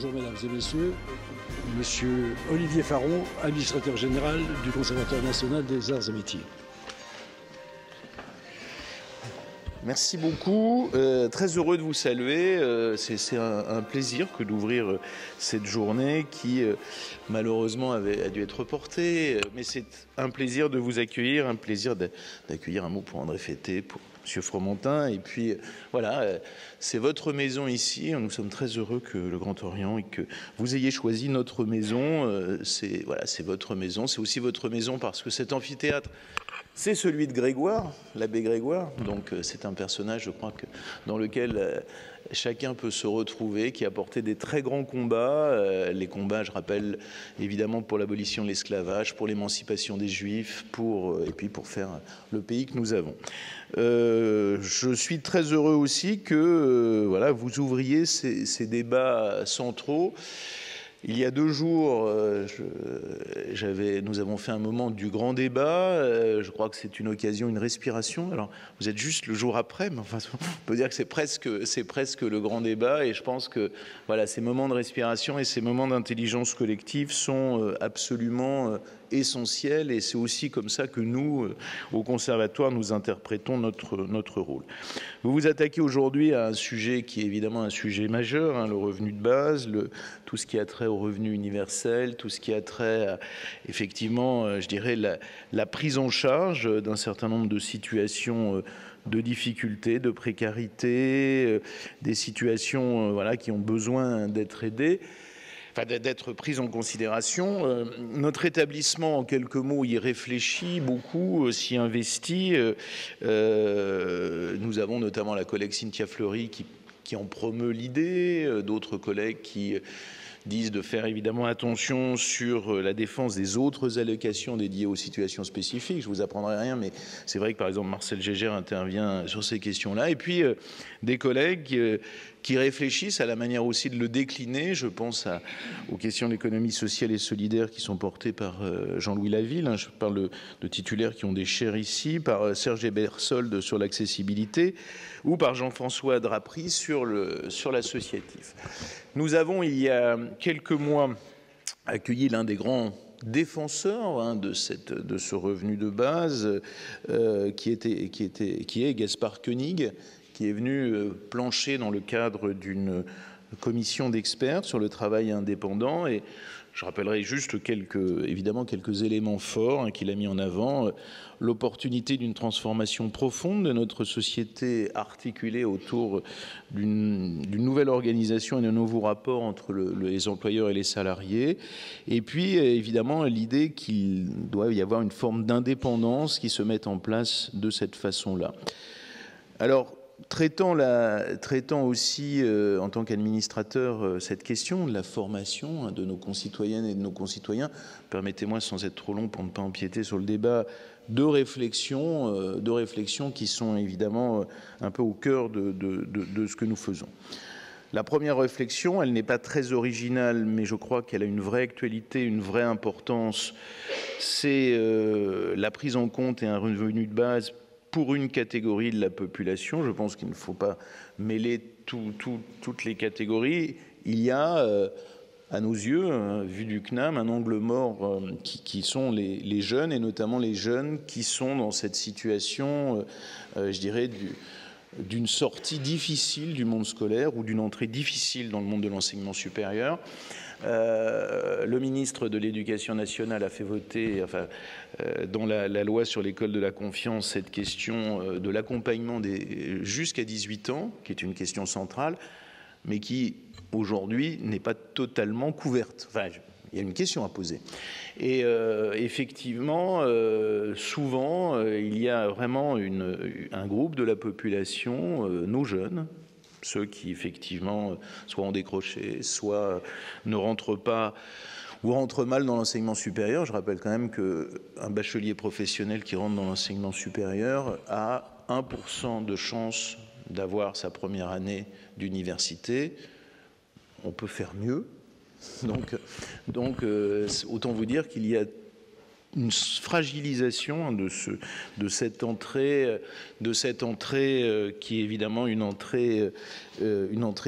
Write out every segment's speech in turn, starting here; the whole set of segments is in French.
Bonjour mesdames et messieurs, monsieur Olivier Faron, administrateur général du Conservatoire national des arts et métiers. Merci beaucoup, très heureux de vous saluer. C'est un plaisir que d'ouvrir cette journée qui malheureusement a dû être reportée, mais c'est un plaisir de vous accueillir, un plaisir d'accueillir un mot pour André Fété, pour Monsieur Fromentin, et puis voilà, c'est votre maison ici. Nous sommes très heureux que le Grand Orient et que vous ayez choisi notre maison. C'est votre maison, c'est aussi votre maison parce que cet amphithéâtre, c'est celui de Grégoire, l'abbé Grégoire. Donc c'est un personnage, je crois, dans lequel chacun peut se retrouver, qui a porté des très grands combats. Les combats, je rappelle, évidemment pour l'abolition de l'esclavage, pour l'émancipation des Juifs, et puis pour faire le pays que nous avons. Je suis très heureux aussi que voilà, vous ouvriez ces débats centraux. Il y a 2 jours, nous avons fait un moment du grand débat. Je crois que c'est une occasion, une respiration. Alors, vous êtes juste le jour après, mais enfin, on peut dire que c'est presque le grand débat. Et je pense que voilà, ces moments de respiration et ces moments d'intelligence collective sont absolument essentiels. Et c'est aussi comme ça que nous, au Conservatoire, nous interprétons notre rôle. Vous vous attaquez aujourd'hui à un sujet qui est évidemment un sujet majeur, hein, le revenu de base, tout ce qui a trait au revenu universel, tout ce qui a trait à, effectivement, je dirais, la prise en charge d'un certain nombre de situations de difficultés, de précarité, des situations voilà, qui ont besoin d'être aidées, enfin, d'être prises en considération. Notre établissement, en quelques mots, y réfléchit beaucoup, s'y investit. Nous avons notamment la collègue Cynthia Fleury qui en promeut l'idée, d'autres collègues qui disent de faire évidemment attention sur la défense des autres allocations dédiées aux situations spécifiques. Je ne vous apprendrai rien, mais c'est vrai que par exemple Marcel Gégère intervient sur ces questions-là. Et puis des collègues qui réfléchissent à la manière aussi de le décliner. Je pense aux questions de l'économie sociale et solidaire qui sont portées par Jean-Louis Laville. Je parle de titulaires qui ont des chaires ici, par Serge Ebersold sur l'accessibilité ou par Jean-François Drapry sur l'associatif. Nous avons, il y a quelques mois, accueilli l'un des grands défenseurs de ce revenu de base, qui est Gaspard Koenig, qui est venu plancher dans le cadre d'une commission d'experts sur le travail indépendant. Et je rappellerai juste évidemment quelques éléments forts qu'il a mis en avant. L'opportunité d'une transformation profonde de notre société articulée autour d'une nouvelle organisation et d'un nouveau rapport entre les employeurs et les salariés. Et puis, évidemment, l'idée qu'il doit y avoir une forme d'indépendance qui se mette en place de cette façon-là. Alors, traitant aussi, en tant qu'administrateur, cette question de la formation de nos concitoyennes et de nos concitoyens, permettez-moi, sans être trop long pour ne pas empiéter sur le débat, deux réflexions qui sont évidemment un peu au cœur de ce que nous faisons. La première réflexion, elle n'est pas très originale, mais je crois qu'elle a une vraie actualité, une vraie importance, c'est la prise en compte et un revenu de base pour une catégorie de la population. Je pense qu'il ne faut pas mêler toutes les catégories. Il y a, à nos yeux, vu du CNAM, un angle mort qui sont les jeunes, et notamment les jeunes qui sont dans cette situation, je dirais, d'une sortie difficile du monde scolaire ou d'une entrée difficile dans le monde de l'enseignement supérieur. Le ministre de l'Éducation nationale a fait voter, dans la loi sur l'école de la confiance, cette question de l'accompagnement jusqu'à 18 ans, qui est une question centrale, mais qui, aujourd'hui, n'est pas totalement couverte. Enfin, il y a une question à poser. Et effectivement, souvent, il y a vraiment un groupe de la population, nos jeunes, ceux qui, effectivement, soit ont décroché, soit ne rentrent pas ou rentrent mal dans l'enseignement supérieur. Je rappelle quand même qu'un bachelier professionnel qui rentre dans l'enseignement supérieur a 1% de chance d'avoir sa première année d'université. On peut faire mieux. Donc autant vous dire qu'il y a une fragilisation de cette entrée qui est évidemment une entrée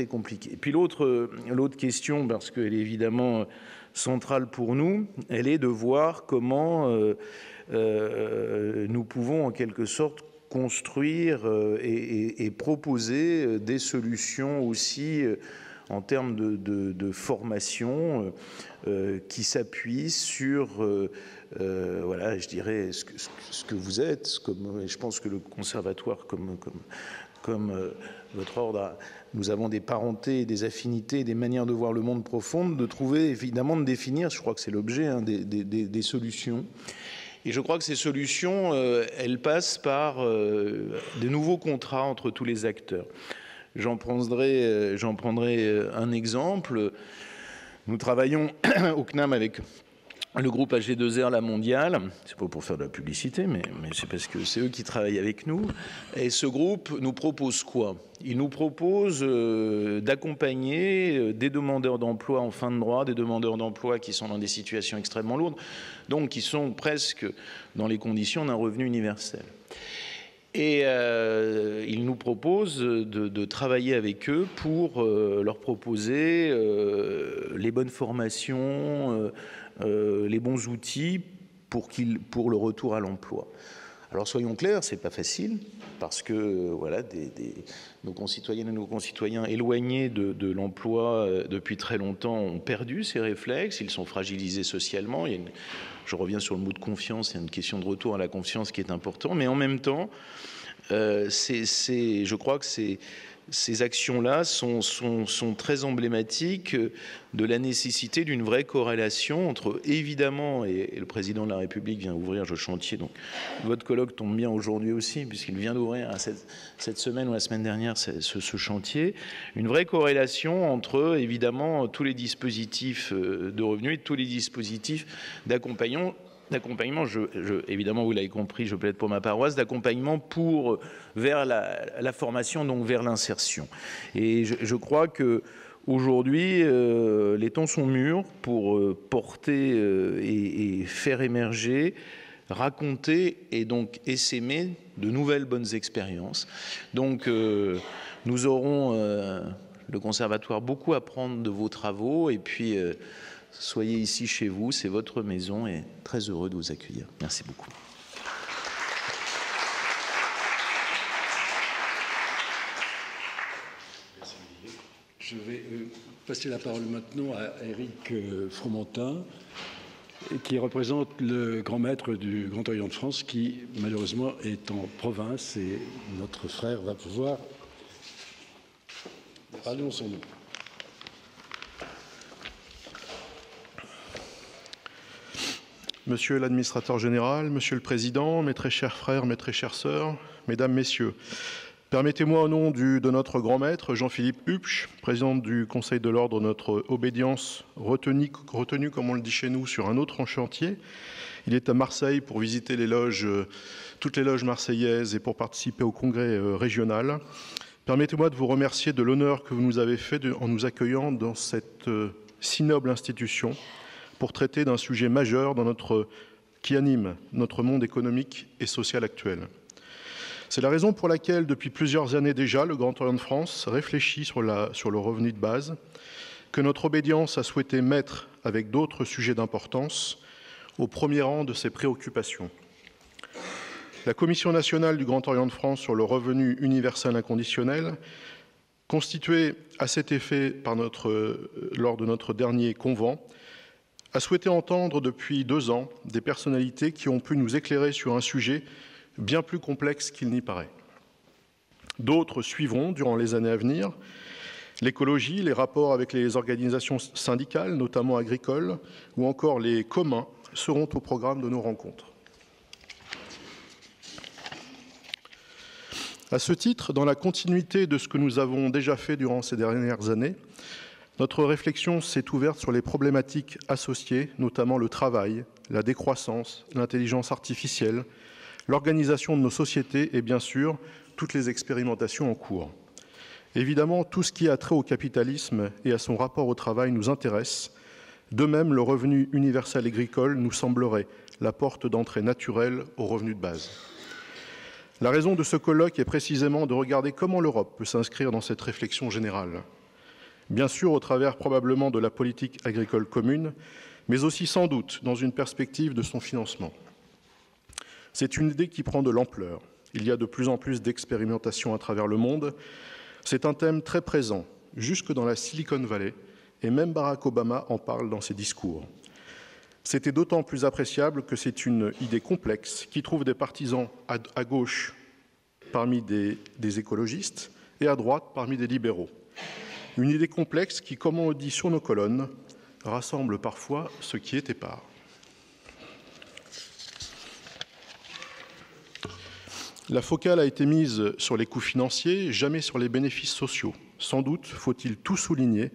compliquée. Et puis l'autre question, parce qu'elle est évidemment centrale pour nous, elle est de voir comment nous pouvons en quelque sorte construire et proposer des solutions aussi en termes de formation qui s'appuient sur, voilà, je dirais, ce que vous êtes, et je pense que le conservatoire, comme votre ordre, nous avons des parentés, des affinités, des manières de voir le monde profondes, de trouver, évidemment, de définir, je crois que c'est l'objet, hein, des solutions. Et je crois que ces solutions, elles passent par de nouveaux contrats entre tous les acteurs. J'en prendrai un exemple. Nous travaillons au CNAM avec le groupe AG2R La Mondiale. C'est pas pour faire de la publicité, mais c'est parce que c'est eux qui travaillent avec nous. Et ce groupe nous propose quoi? Il nous propose d'accompagner des demandeurs d'emploi en fin de droit, des demandeurs d'emploi qui sont dans des situations extrêmement lourdes, donc qui sont presque dans les conditions d'un revenu universel. Et il nous propose de travailler avec eux pour leur proposer les bonnes formations, les bons outils pour le retour à l'emploi. Alors soyons clairs, c'est pas facile, parce que voilà, nos concitoyennes et nos concitoyens éloignés de l'emploi depuis très longtemps ont perdu ces réflexes, ils sont fragilisés socialement. Je reviens sur le mot de confiance, il y a une question de retour à la confiance qui est important, mais en même temps, je crois que ces actions-là sont très emblématiques de la nécessité d'une vraie corrélation entre, évidemment, et le président de la République vient ouvrir le chantier, donc votre colloque tombe bien aujourd'hui aussi, puisqu'il vient d'ouvrir cette semaine ou la semaine dernière ce chantier, une vraie corrélation entre, évidemment, tous les dispositifs de revenus et tous les dispositifs d'accompagnement, évidemment, vous l'avez compris, je plaide pour ma paroisse, d'accompagnement vers la formation, donc vers l'insertion. Et je crois que aujourd'hui, les temps sont mûrs pour porter et faire émerger, raconter et donc essaimer de nouvelles bonnes expériences. Donc, nous aurons, le conservatoire, beaucoup à prendre de vos travaux, et puis soyez ici chez vous, c'est votre maison, et très heureux de vous accueillir. Merci beaucoup. Je vais passer la parole maintenant à Éric Fromentin, qui représente le grand maître du Grand Orient de France, qui malheureusement est en province, et notre frère va pouvoir parler en son nom. Monsieur l'administrateur général, Monsieur le Président, mes très chers frères, mes très chères sœurs, Mesdames, Messieurs, permettez-moi au nom de notre grand maître, Jean-Philippe Hupsch, président du Conseil de l'Ordre, notre obédience retenu, comme on le dit chez nous, sur un autre chantier. Il est à Marseille pour visiter les loges, toutes les loges marseillaises et pour participer au congrès régional. Permettez-moi de vous remercier de l'honneur que vous nous avez fait en nous accueillant dans cette si noble institution, pour traiter d'un sujet majeur qui anime notre monde économique et social actuel. C'est la raison pour laquelle, depuis plusieurs années déjà, le Grand Orient de France réfléchit sur le revenu de base, que notre obédience a souhaité mettre, avec d'autres sujets d'importance, au premier rang de ses préoccupations. La Commission nationale du Grand Orient de France sur le revenu universel inconditionnel, constituée à cet effet lors de notre dernier convent, a souhaité entendre depuis 2 ans des personnalités qui ont pu nous éclairer sur un sujet bien plus complexe qu'il n'y paraît. D'autres suivront durant les années à venir. L'écologie, les rapports avec les organisations syndicales, notamment agricoles, ou encore les communs, seront au programme de nos rencontres. À ce titre, dans la continuité de ce que nous avons déjà fait durant ces dernières années, notre réflexion s'est ouverte sur les problématiques associées, notamment le travail, la décroissance, l'intelligence artificielle, l'organisation de nos sociétés et bien sûr, toutes les expérimentations en cours. Évidemment, tout ce qui a trait au capitalisme et à son rapport au travail nous intéresse. De même, le revenu universel agricole nous semblerait la porte d'entrée naturelle aux revenus de base. La raison de ce colloque est précisément de regarder comment l'Europe peut s'inscrire dans cette réflexion générale. Bien sûr, au travers probablement de la politique agricole commune, mais aussi sans doute dans une perspective de son financement. C'est une idée qui prend de l'ampleur. Il y a de plus en plus d'expérimentations à travers le monde. C'est un thème très présent, jusque dans la Silicon Valley, et même Barack Obama en parle dans ses discours. C'était d'autant plus appréciable que c'est une idée complexe qui trouve des partisans à gauche parmi des écologistes et à droite parmi des libéraux. Une idée complexe qui, comme on le dit sur nos colonnes, rassemble parfois ce qui est épars. La focale a été mise sur les coûts financiers, jamais sur les bénéfices sociaux. Sans doute faut-il tout souligner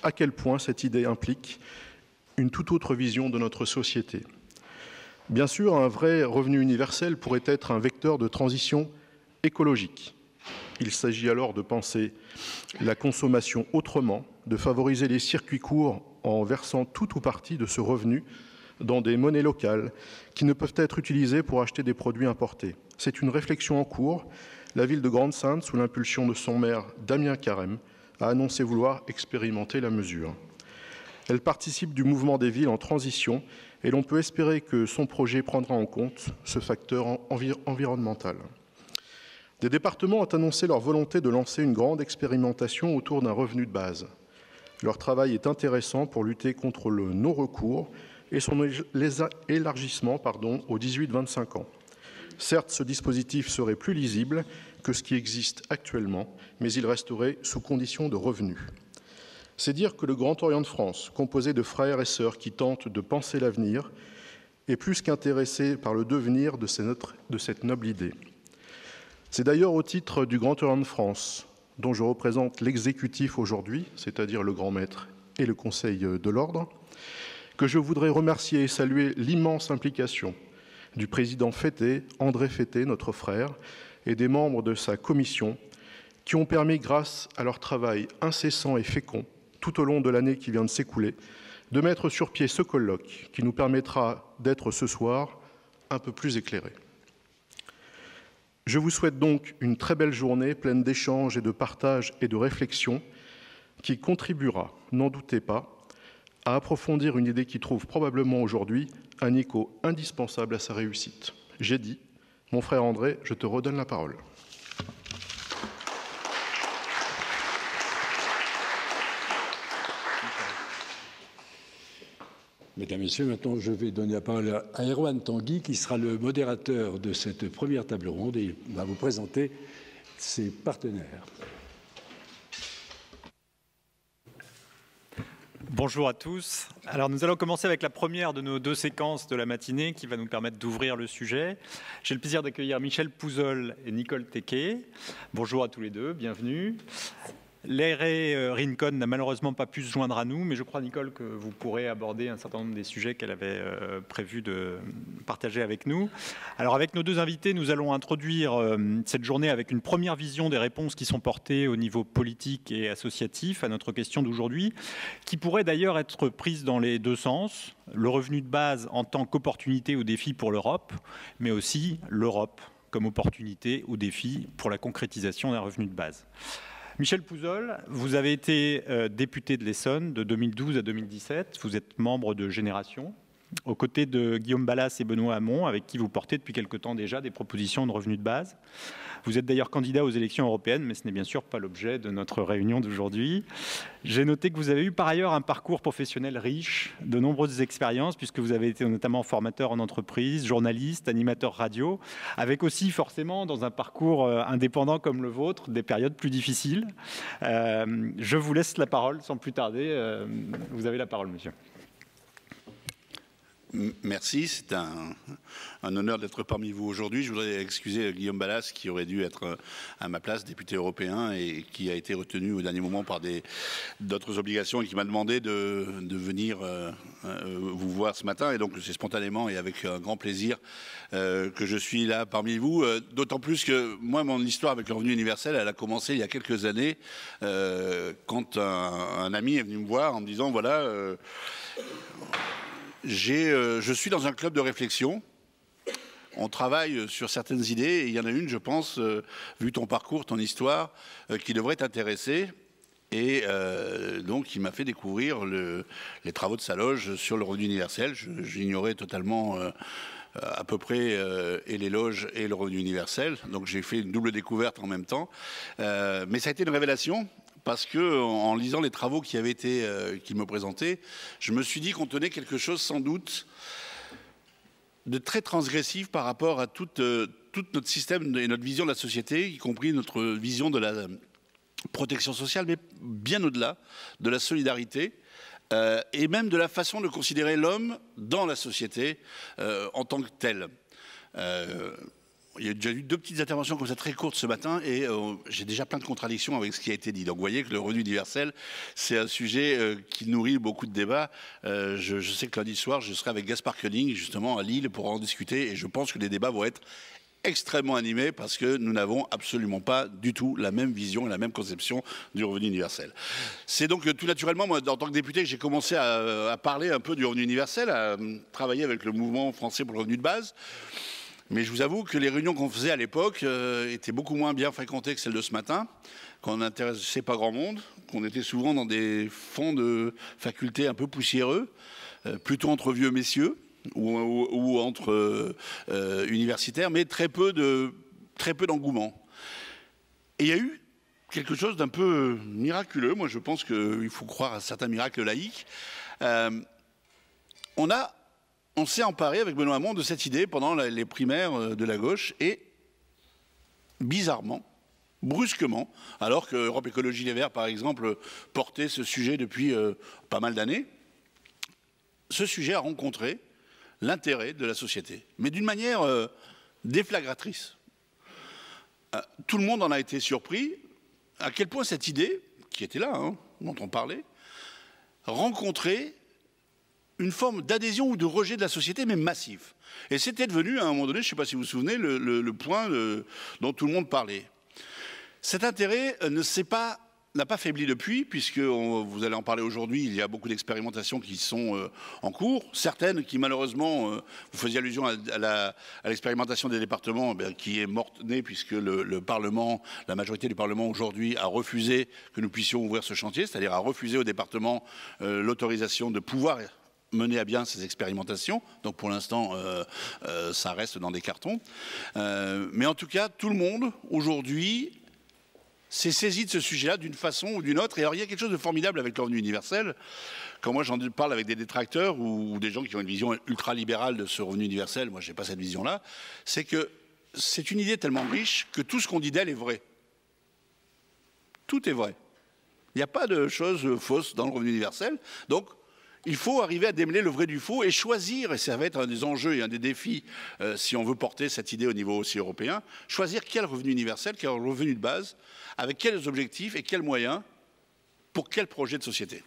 à quel point cette idée implique une toute autre vision de notre société. Bien sûr, un vrai revenu universel pourrait être un vecteur de transition écologique. Il s'agit alors de penser la consommation autrement, de favoriser les circuits courts en versant tout ou partie de ce revenu dans des monnaies locales qui ne peuvent être utilisées pour acheter des produits importés. C'est une réflexion en cours. La ville de Grande-Synthe, sous l'impulsion de son maire Damien Carême, a annoncé vouloir expérimenter la mesure. Elle participe du mouvement des villes en transition et l'on peut espérer que son projet prendra en compte ce facteur environnemental. Des départements ont annoncé leur volonté de lancer une grande expérimentation autour d'un revenu de base. Leur travail est intéressant pour lutter contre le non-recours et son élargissement aux 18-25 ans. Certes, ce dispositif serait plus lisible que ce qui existe actuellement, mais il resterait sous condition de revenus. C'est dire que le Grand Orient de France, composé de frères et sœurs qui tentent de penser l'avenir, est plus qu'intéressé par le devenir de cette noble idée. C'est d'ailleurs au titre du Grand Orient de France, dont je représente l'exécutif aujourd'hui, c'est-à-dire le grand maître et le Conseil de l'Ordre, que je voudrais remercier et saluer l'immense implication du président Fété, André Fété, notre frère, et des membres de sa commission, qui ont permis, grâce à leur travail incessant et fécond, tout au long de l'année qui vient de s'écouler, de mettre sur pied ce colloque qui nous permettra d'être ce soir un peu plus éclairés. Je vous souhaite donc une très belle journée pleine d'échanges et de partages et de réflexions qui contribuera, n'en doutez pas, à approfondir une idée qui trouve probablement aujourd'hui un écho indispensable à sa réussite. J'ai dit, mon frère André, je te redonne la parole. Mesdames, Messieurs, maintenant je vais donner la parole à Erwan Tanguy, qui sera le modérateur de cette première table ronde et va vous présenter ses partenaires. Bonjour à tous. Alors nous allons commencer avec la première de nos deux séquences de la matinée qui va nous permettre d'ouvrir le sujet. J'ai le plaisir d'accueillir Michel Pouzol et Nicole Tequet. Bonjour à tous les deux, bienvenue. L'ARE Rincon n'a malheureusement pas pu se joindre à nous, mais je crois, Nicole, que vous pourrez aborder un certain nombre des sujets qu'elle avait prévu de partager avec nous. Alors, avec nos deux invités, nous allons introduire cette journée avec une première vision des réponses qui sont portées au niveau politique et associatif à notre question d'aujourd'hui, qui pourrait d'ailleurs être prise dans les deux sens. Le revenu de base en tant qu'opportunité ou défi pour l'Europe, mais aussi l'Europe comme opportunité ou défi pour la concrétisation d'un revenu de base. Michel Pouzol, vous avez été député de l'Essonne de 2012 à 2017. Vous êtes membre de Génération, aux côtés de Guillaume Balas et Benoît Hamon, avec qui vous portez depuis quelque temps déjà des propositions de revenus de base. Vous êtes d'ailleurs candidat aux élections européennes, mais ce n'est bien sûr pas l'objet de notre réunion d'aujourd'hui. J'ai noté que vous avez eu par ailleurs un parcours professionnel riche, de nombreuses expériences, puisque vous avez été notamment formateur en entreprise, journaliste, animateur radio, avec aussi forcément, dans un parcours indépendant comme le vôtre, des périodes plus difficiles. Je vous laisse la parole sans plus tarder. Vous avez la parole, monsieur. Merci, c'est un honneur d'être parmi vous aujourd'hui. Je voudrais excuser Guillaume Balas qui aurait dû être à ma place, député européen, et qui a été retenu au dernier moment par d'autres obligations et qui m'a demandé de venir vous voir ce matin. Et donc c'est spontanément et avec un grand plaisir que je suis là parmi vous. D'autant plus que moi, mon histoire avec le revenu universel, elle a commencé il y a quelques années quand un ami est venu me voir en me disant voilà... Je suis dans un club de réflexion. On travaille sur certaines idées et il y en a une, je pense, vu ton parcours, ton histoire, qui devrait t'intéresser. Et donc, il m'a fait découvrir les travaux de sa loge sur le revenu universel. J'ignorais totalement à peu près et les loges et le revenu universel. Donc, j'ai fait une double découverte en même temps. Mais ça a été une révélation. Parce que, en lisant les travaux qu'il me présentaient, je me suis dit qu'on tenait quelque chose sans doute de très transgressif par rapport à tout notre système et notre vision de la société, y compris notre vision de la protection sociale, mais bien au-delà de la solidarité et même de la façon de considérer l'homme dans la société en tant que tel. Il y a déjà eu 2 petites interventions comme ça très courtes ce matin et j'ai déjà plein de contradictions avec ce qui a été dit. Donc vous voyez que le revenu universel, c'est un sujet qui nourrit beaucoup de débats. Je sais que lundi soir, je serai avec Gaspard Koenig justement à Lille pour en discuter et je pense que les débats vont être extrêmement animés parce que nous n'avons absolument pas du tout la même vision et la même conception du revenu universel. C'est donc tout naturellement, moi, en tant que député, que j'ai commencé à parler un peu du revenu universel, à travailler avec le mouvement français pour le revenu de base. Mais je vous avoue que les réunions qu'on faisait à l'époque étaient beaucoup moins bien fréquentées que celles de ce matin, qu'on n'intéressait pas grand monde, qu'on était souvent dans des fonds de facultés un peu poussiéreux, plutôt entre vieux messieurs ou entre universitaires, mais très peu d'engouement. Et il y a eu quelque chose d'un peu miraculeux. Moi, je pense qu'il faut croire à certains miracles laïques. On s'est emparé avec Benoît Hamon de cette idée pendant les primaires de la gauche et bizarrement, brusquement, alors que Europe Écologie Les Verts, par exemple, portait ce sujet depuis pas mal d'années, ce sujet a rencontré l'intérêt de la société, mais d'une manière déflagratrice. Tout le monde en a été surpris à quel point cette idée, qui était là, dont on parlait, rencontrait une forme d'adhésion ou de rejet de la société, mais massif. Et c'était devenu, à un moment donné, je ne sais pas si vous vous souvenez, le point dont tout le monde parlait. Cet intérêt n'a pas faibli depuis, puisque vous allez en parler aujourd'hui, il y a beaucoup d'expérimentations qui sont en cours, certaines qui malheureusement, vous faisiez allusion à l'expérimentation des départements, qui est morte-née, puisque le Parlement, la majorité du Parlement aujourd'hui a refusé que nous puissions ouvrir ce chantier, c'est-à-dire a refusé au département l'autorisation de pouvoir mener à bien ces expérimentations. Donc pour l'instant, ça reste dans des cartons. Mais en tout cas, tout le monde, aujourd'hui, s'est saisi de ce sujet-là d'une façon ou d'une autre. Et alors, il y a quelque chose de formidable avec le revenu universel. Quand moi, j'en parle avec des détracteurs ou des gens qui ont une vision ultra-libérale de ce revenu universel, moi, je n'ai pas cette vision-là, c'est que c'est une idée tellement riche que tout ce qu'on dit d'elle est vrai. Tout est vrai. Il n'y a pas de choses fausses dans le revenu universel. Donc, il faut arriver à démêler le vrai du faux et choisir, et ça va être un des enjeux et un des défis si on veut porter cette idée au niveau aussi européen, choisir quel revenu universel, quel revenu de base, avec quels objectifs et quels moyens, pour quel projet de société.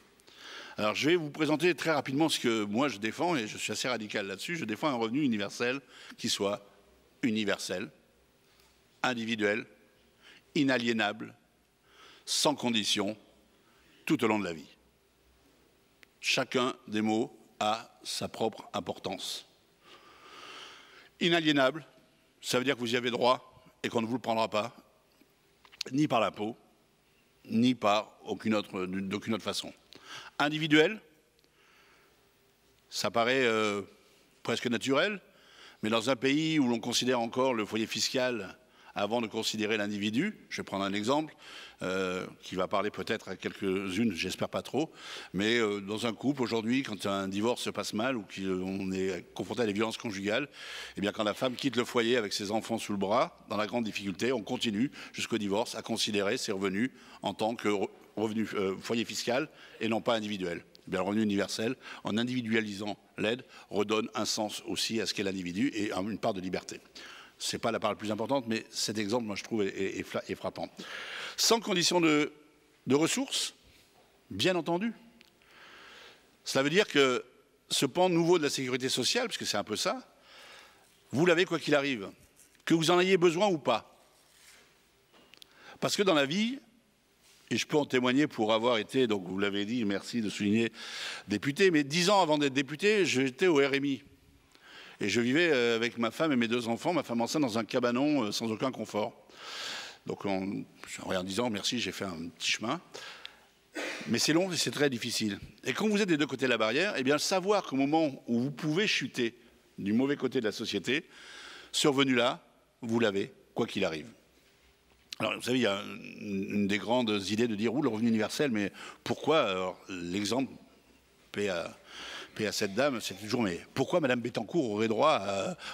Alors je vais vous présenter très rapidement ce que moi je défends, et je suis assez radical là-dessus. Je défends un revenu universel qui soit universel, individuel, inaliénable, sans condition, tout au long de la vie. Chacun des mots a sa propre importance. Inaliénable, ça veut dire que vous y avez droit et qu'on ne vous le prendra pas, ni par l'impôt, ni par d'aucune autre façon. Individuel, ça paraît presque naturel, mais dans un pays où l'on considère encore le foyer fiscal avant de considérer l'individu, je vais prendre un exemple qui va parler peut-être à quelques-unes, j'espère pas trop, mais dans un couple aujourd'hui, quand un divorce se passe mal ou qu'on est confronté à des violences conjugales, eh bien quand la femme quitte le foyer avec ses enfants sous le bras, dans la grande difficulté, on continue jusqu'au divorce à considérer ses revenus en tant que revenus foyer fiscal et non pas individuel. Eh bien, le revenu universel, en individualisant l'aide, redonne un sens aussi à ce qu'est l'individu et une part de liberté. Ce n'est pas la part la plus importante, mais cet exemple, moi, je trouve, est frappant. Sans condition de ressources, bien entendu. Cela veut dire que ce pan nouveau de la sécurité sociale, puisque c'est un peu ça, vous l'avez quoi qu'il arrive, que vous en ayez besoin ou pas. Parce que dans la vie, Et je peux en témoigner pour avoir été, donc vous l'avez dit, merci de souligner, député. Mais 10 ans avant d'être député, j'étais au RMI. Et je vivais avec ma femme et mes 2 enfants, ma femme enceinte, dans un cabanon sans aucun confort. Donc en disant merci, j'ai fait un petit chemin. Mais c'est long et c'est très difficile. Et quand vous êtes des 2 côtés de la barrière, eh bien savoir qu'au moment où vous pouvez chuter du mauvais côté de la société, ce revenu-là, vous l'avez, quoi qu'il arrive. Alors, vous savez, il y a une des grandes idées de dire, le revenu universel, mais pourquoi? Alors, l'exemple, paix à cette dame, c'est toujours, mais pourquoi Madame Bettencourt aurait droit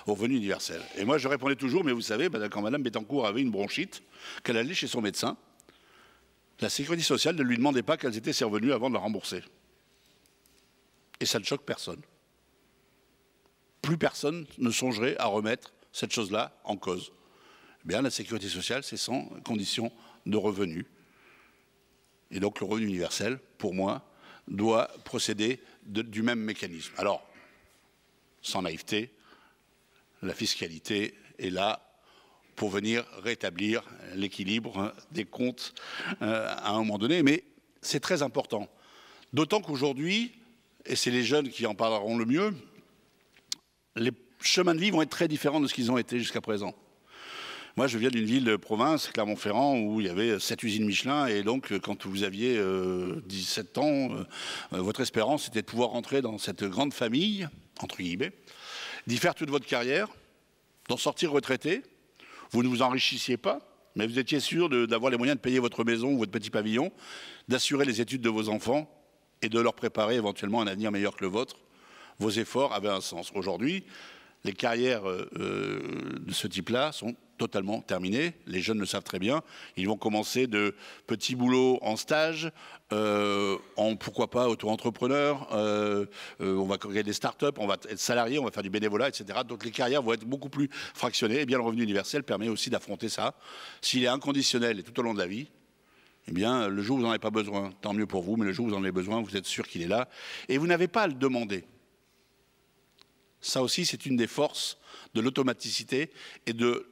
au revenu universel? Et moi, je répondais toujours, mais vous savez, quand Madame Bettencourt avait une bronchite, qu'elle allait chez son médecin, la sécurité sociale ne lui demandait pas quels étaient ses revenus avant de la rembourser. Et ça ne choque personne. Plus personne ne songerait à remettre cette chose-là en cause. Eh bien, la sécurité sociale, c'est sans condition de revenu. Et donc, le revenu universel, pour moi, doit procéder du même mécanisme. Alors, sans naïveté, la fiscalité est là pour venir rétablir l'équilibre des comptes à un moment donné, mais c'est très important. D'autant qu'aujourd'hui, et c'est les jeunes qui en parleront le mieux, les chemins de vie vont être très différents de ce qu'ils ont été jusqu'à présent. Moi, je viens d'une ville de province, Clermont-Ferrand, où il y avait 7 usines Michelin, et donc quand vous aviez 17 ans, votre espérance c'était de pouvoir rentrer dans cette grande famille, entre guillemets, d'y faire toute votre carrière, d'en sortir retraité. Vous ne vous enrichissiez pas, mais vous étiez sûr d'avoir les moyens de payer votre maison ou votre petit pavillon, d'assurer les études de vos enfants et de leur préparer éventuellement un avenir meilleur que le vôtre. Vos efforts avaient un sens. Aujourd'hui, les carrières de ce type-là sont totalement terminées. Les jeunes le savent très bien. Ils vont commencer de petits boulots en stage, pourquoi pas auto-entrepreneur, on va créer des start-up, on va être salarié, on va faire du bénévolat, etc. Donc les carrières vont être beaucoup plus fractionnées. Et bien le revenu universel permet aussi d'affronter ça. S'il est inconditionnel et tout au long de la vie, eh bien le jour où vous n'en avez pas besoin, tant mieux pour vous, mais le jour où vous en avez besoin, vous êtes sûr qu'il est là. Et vous n'avez pas à le demander. Ça aussi, c'est une des forces de l'automaticité et de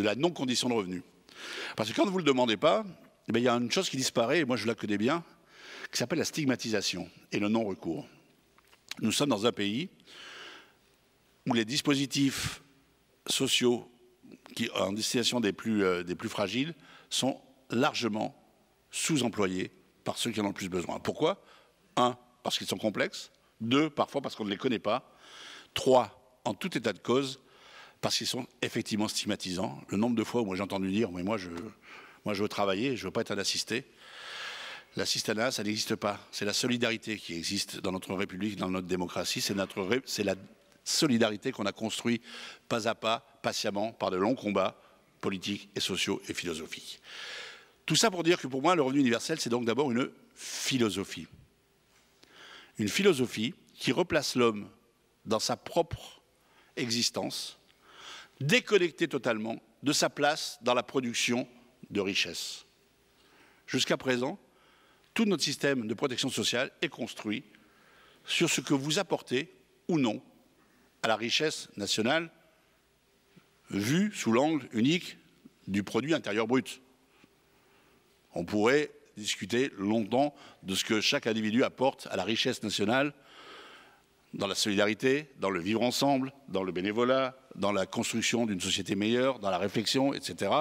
la non-condition de revenu. Parce que quand vous ne le demandez pas, eh bien, il y a une chose qui disparaît, et moi je la connais bien, qui s'appelle la stigmatisation et le non-recours. Nous sommes dans un pays où les dispositifs sociaux en destination des plus fragiles sont largement sous-employés par ceux qui en ont le plus besoin. Pourquoi? 1, parce qu'ils sont complexes. 2, parfois parce qu'on ne les connaît pas. 3, en tout état de cause, parce qu'ils sont effectivement stigmatisants. Le nombre de fois où moi j'ai entendu dire, mais moi je veux travailler, je ne veux pas être un assisté. L'assistanat, ça n'existe pas. C'est la solidarité qui existe dans notre République, dans notre démocratie. C'est la solidarité qu'on a construite pas à pas, patiemment, par de longs combats politiques et sociaux et philosophiques. Tout ça pour dire que pour moi, le revenu universel, c'est donc d'abord une philosophie. Une philosophie qui replace l'homme dans sa propre existence, déconnecté totalement de sa place dans la production de richesses. Jusqu'à présent, tout notre système de protection sociale est construit sur ce que vous apportez ou non à la richesse nationale vue sous l'angle unique du produit intérieur brut. On pourrait discuter longtemps de ce que chaque individu apporte à la richesse nationale dans la solidarité, dans le vivre ensemble, dans le bénévolat, dans la construction d'une société meilleure, dans la réflexion, etc.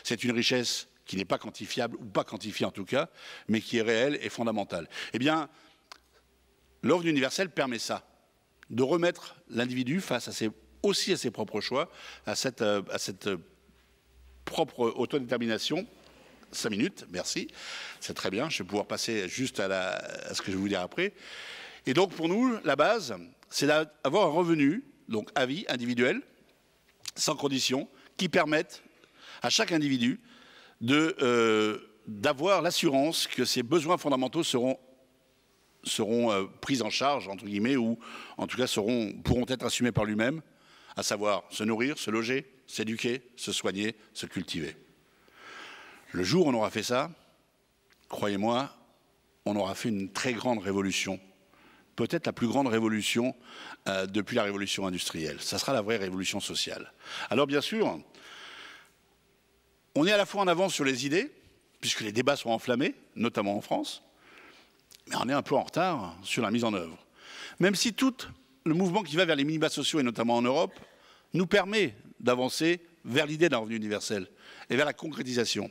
C'est une richesse qui n'est pas quantifiable, ou pas quantifiée en tout cas, mais qui est réelle et fondamentale. Eh bien, le revenu universel permet ça, de remettre l'individu face aussi à ses propres choix, à cette propre autodétermination. 5 minutes, merci, c'est très bien, je vais pouvoir passer juste à ce que je vais vous dire après. Et donc pour nous, la base, c'est d'avoir un revenu, donc à vie, individuel, sans condition, qui permette à chaque individu d'avoir l'assurance que ses besoins fondamentaux seront pris en charge, entre guillemets, ou en tout cas pourront être assumés par lui-même, à savoir se nourrir, se loger, s'éduquer, se soigner, se cultiver. Le jour où on aura fait ça, croyez-moi, on aura fait une très grande révolution. Peut-être la plus grande révolution depuis la révolution industrielle. Ça sera la vraie révolution sociale. Alors bien sûr, on est à la fois en avance sur les idées, puisque les débats sont enflammés, notamment en France, mais on est un peu en retard sur la mise en œuvre. Même si tout le mouvement qui va vers les minima sociaux, et notamment en Europe, nous permet d'avancer vers l'idée d'un revenu universel et vers la concrétisation.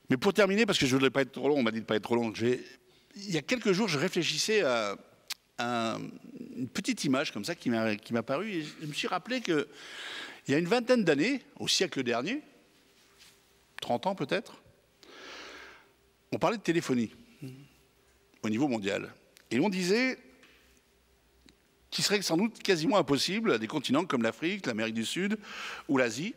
Mais pour terminer, parce que je ne voudrais pas être trop long, on m'a dit de ne pas être trop long, il y a quelques jours, je réfléchissais à une petite image comme ça qui m'a paru, et je me suis rappelé qu'il y a une vingtaine d'années, au siècle dernier, 30 ans peut-être, on parlait de téléphonie au niveau mondial. Et on disait qu'il serait sans doute quasiment impossible à des continents comme l'Afrique, l'Amérique du Sud ou l'Asie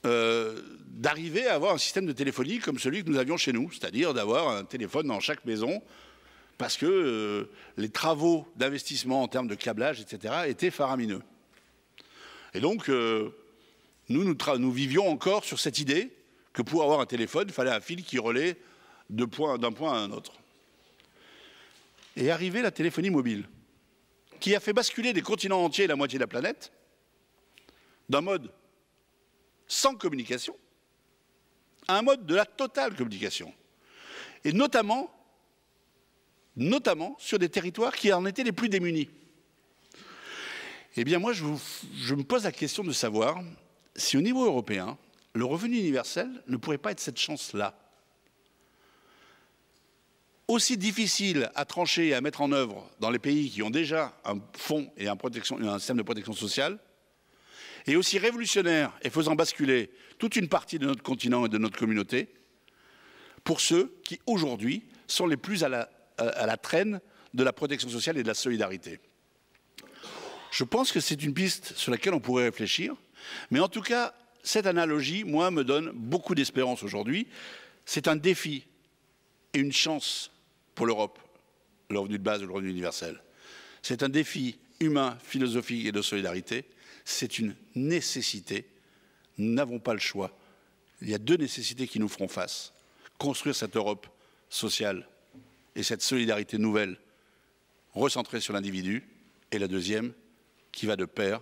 d'arriver à avoir un système de téléphonie comme celui que nous avions chez nous, c'est-à-dire d'avoir un téléphone dans chaque maison, parce que les travaux d'investissement en termes de câblage, etc., étaient faramineux. Et donc, nous vivions encore sur cette idée que pour avoir un téléphone, il fallait un fil qui relaie d'un point à un autre. Et arrivée la téléphonie mobile, qui a fait basculer des continents entiers et la moitié de la planète d'un mode sans communication à un mode de la totale communication. Et notamment sur des territoires qui en étaient les plus démunis. Eh bien moi, je me pose la question de savoir si au niveau européen, le revenu universel ne pourrait pas être cette chance-là. Aussi difficile à trancher et à mettre en œuvre dans les pays qui ont déjà un fonds et un système de protection sociale, et aussi révolutionnaire et faisant basculer toute une partie de notre continent et de notre communauté pour ceux qui, aujourd'hui, sont les plus à la traîne de la protection sociale et de la solidarité. Je pense que c'est une piste sur laquelle on pourrait réfléchir, mais en tout cas, cette analogie, moi, me donne beaucoup d'espérance aujourd'hui. C'est un défi et une chance pour l'Europe, le revenu de base, le revenu universel. C'est un défi humain, philosophique et de solidarité. C'est une nécessité. Nous n'avons pas le choix. Il y a deux nécessités qui nous feront face. Construire cette Europe sociale et cette solidarité nouvelle, recentrée sur l'individu. Et la deuxième, qui va de pair,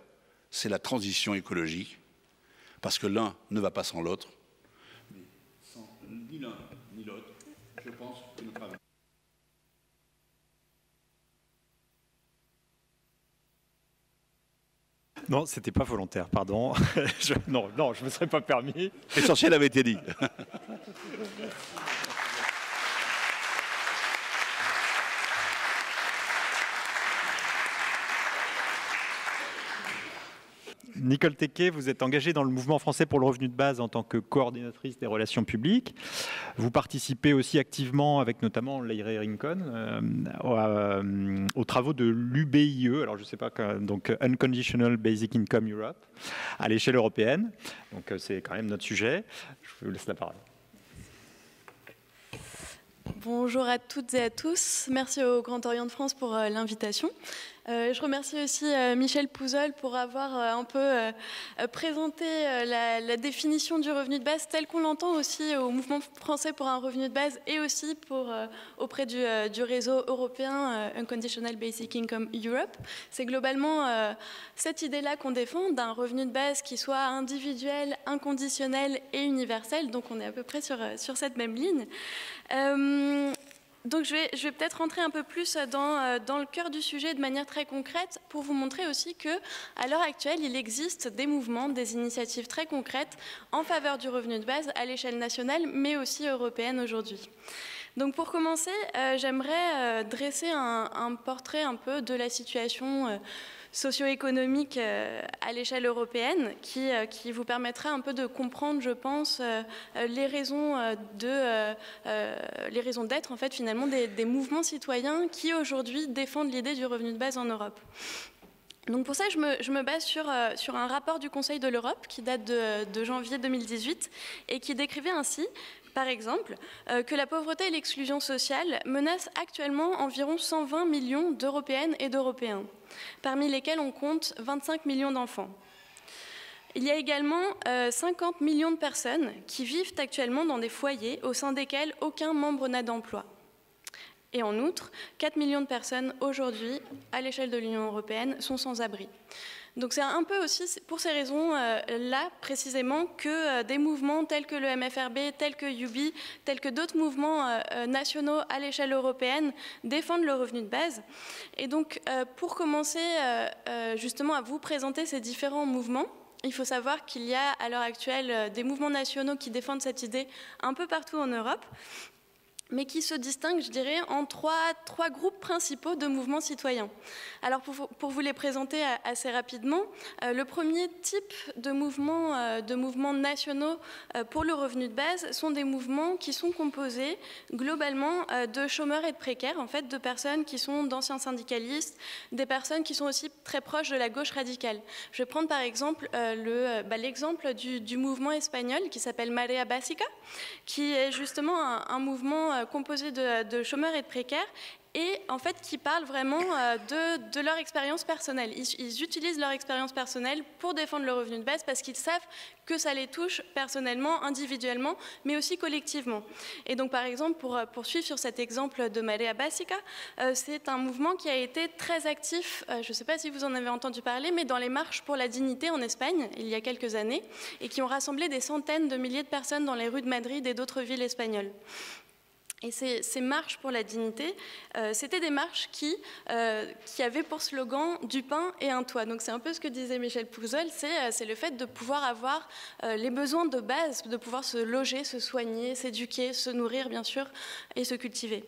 c'est la transition écologique. Parce que l'un ne va pas sans l'autre. Mais sans ni l'un ni l'autre, je pense que notre avenir. Non, c'était pas volontaire, pardon. Non, je me serais pas permis. L'essentiel avait été dit. Nicole Tequet, vous êtes engagée dans le mouvement français pour le revenu de base en tant que coordinatrice des relations publiques. Vous participez aussi activement, avec notamment Leire Rincon, aux travaux de l'UBIE, alors je ne sais pas, donc Unconditional Basic Income Europe, à l'échelle européenne. Donc c'est quand même notre sujet. Je vous laisse la parole. Bonjour à toutes et à tous. Merci au Grand Orient de France pour l'invitation. Je remercie aussi Michel Pouzol pour avoir un peu présenté la définition du revenu de base tel qu'on l'entend aussi au mouvement français pour un revenu de base et aussi auprès du réseau européen Unconditional Basic Income Europe. C'est globalement cette idée-là qu'on défend d'un revenu de base qui soit individuel, inconditionnel et universel. Donc on est à peu près sur cette même ligne. Donc je vais peut-être rentrer un peu plus dans le cœur du sujet de manière très concrète pour vous montrer aussi qu'à l'heure actuelle, il existe des mouvements, des initiatives très concrètes en faveur du revenu de base à l'échelle nationale, mais aussi européenne aujourd'hui. Donc pour commencer, j'aimerais dresser un portrait un peu de la situation socio-économique à l'échelle européenne qui vous permettra un peu de comprendre, je pense, les raisons d'être en fait finalement des mouvements citoyens qui aujourd'hui défendent l'idée du revenu de base en Europe. Donc pour ça, je me base sur un rapport du Conseil de l'Europe qui date de janvier 2018 et qui décrivait ainsi, par exemple, que la pauvreté et l'exclusion sociale menacent actuellement environ 120 millions d'Européennes et d'Européens, parmi lesquels on compte 25 millions d'enfants. Il y a également 50 millions de personnes qui vivent actuellement dans des foyers au sein desquels aucun membre n'a d'emploi. Et en outre, 4 millions de personnes aujourd'hui, à l'échelle de l'Union européenne, sont sans abri. Donc c'est un peu aussi pour ces raisons-là précisément que des mouvements tels que le MFRB, tels que UBI, tels que d'autres mouvements nationaux à l'échelle européenne défendent le revenu de base. Et donc pour commencer justement à vous présenter ces différents mouvements, il faut savoir qu'il y a à l'heure actuelle des mouvements nationaux qui défendent cette idée un peu partout en Europe, mais qui se distinguent, je dirais, en trois groupes principaux de mouvements citoyens. Alors, pour vous les présenter assez rapidement, le premier type de mouvements nationaux pour le revenu de base sont des mouvements qui sont composés globalement de chômeurs et de précaires, en fait, de personnes qui sont d'anciens syndicalistes, des personnes qui sont aussi très proches de la gauche radicale. Je vais prendre par exemple l'exemple du mouvement espagnol qui s'appelle Marea Básica, qui est justement un mouvement composé de chômeurs et de précaires, et en fait qui parlent vraiment de leur expérience personnelle. Ils utilisent leur expérience personnelle pour défendre le revenu de base parce qu'ils savent que ça les touche personnellement, individuellement, mais aussi collectivement. Et donc par exemple, pour poursuivre sur cet exemple de Marea Básica, c'est un mouvement qui a été très actif, je ne sais pas si vous en avez entendu parler, mais dans les marches pour la dignité en Espagne, il y a quelques années, et qui ont rassemblé des centaines de milliers de personnes dans les rues de Madrid et d'autres villes espagnoles. Et ces marches pour la dignité, c'était des marches qui avaient pour slogan « du pain et un toit ». Donc c'est un peu ce que disait Michel Pouzol, c'est le fait de pouvoir avoir les besoins de base, de pouvoir se loger, se soigner, s'éduquer, se nourrir bien sûr, et se cultiver.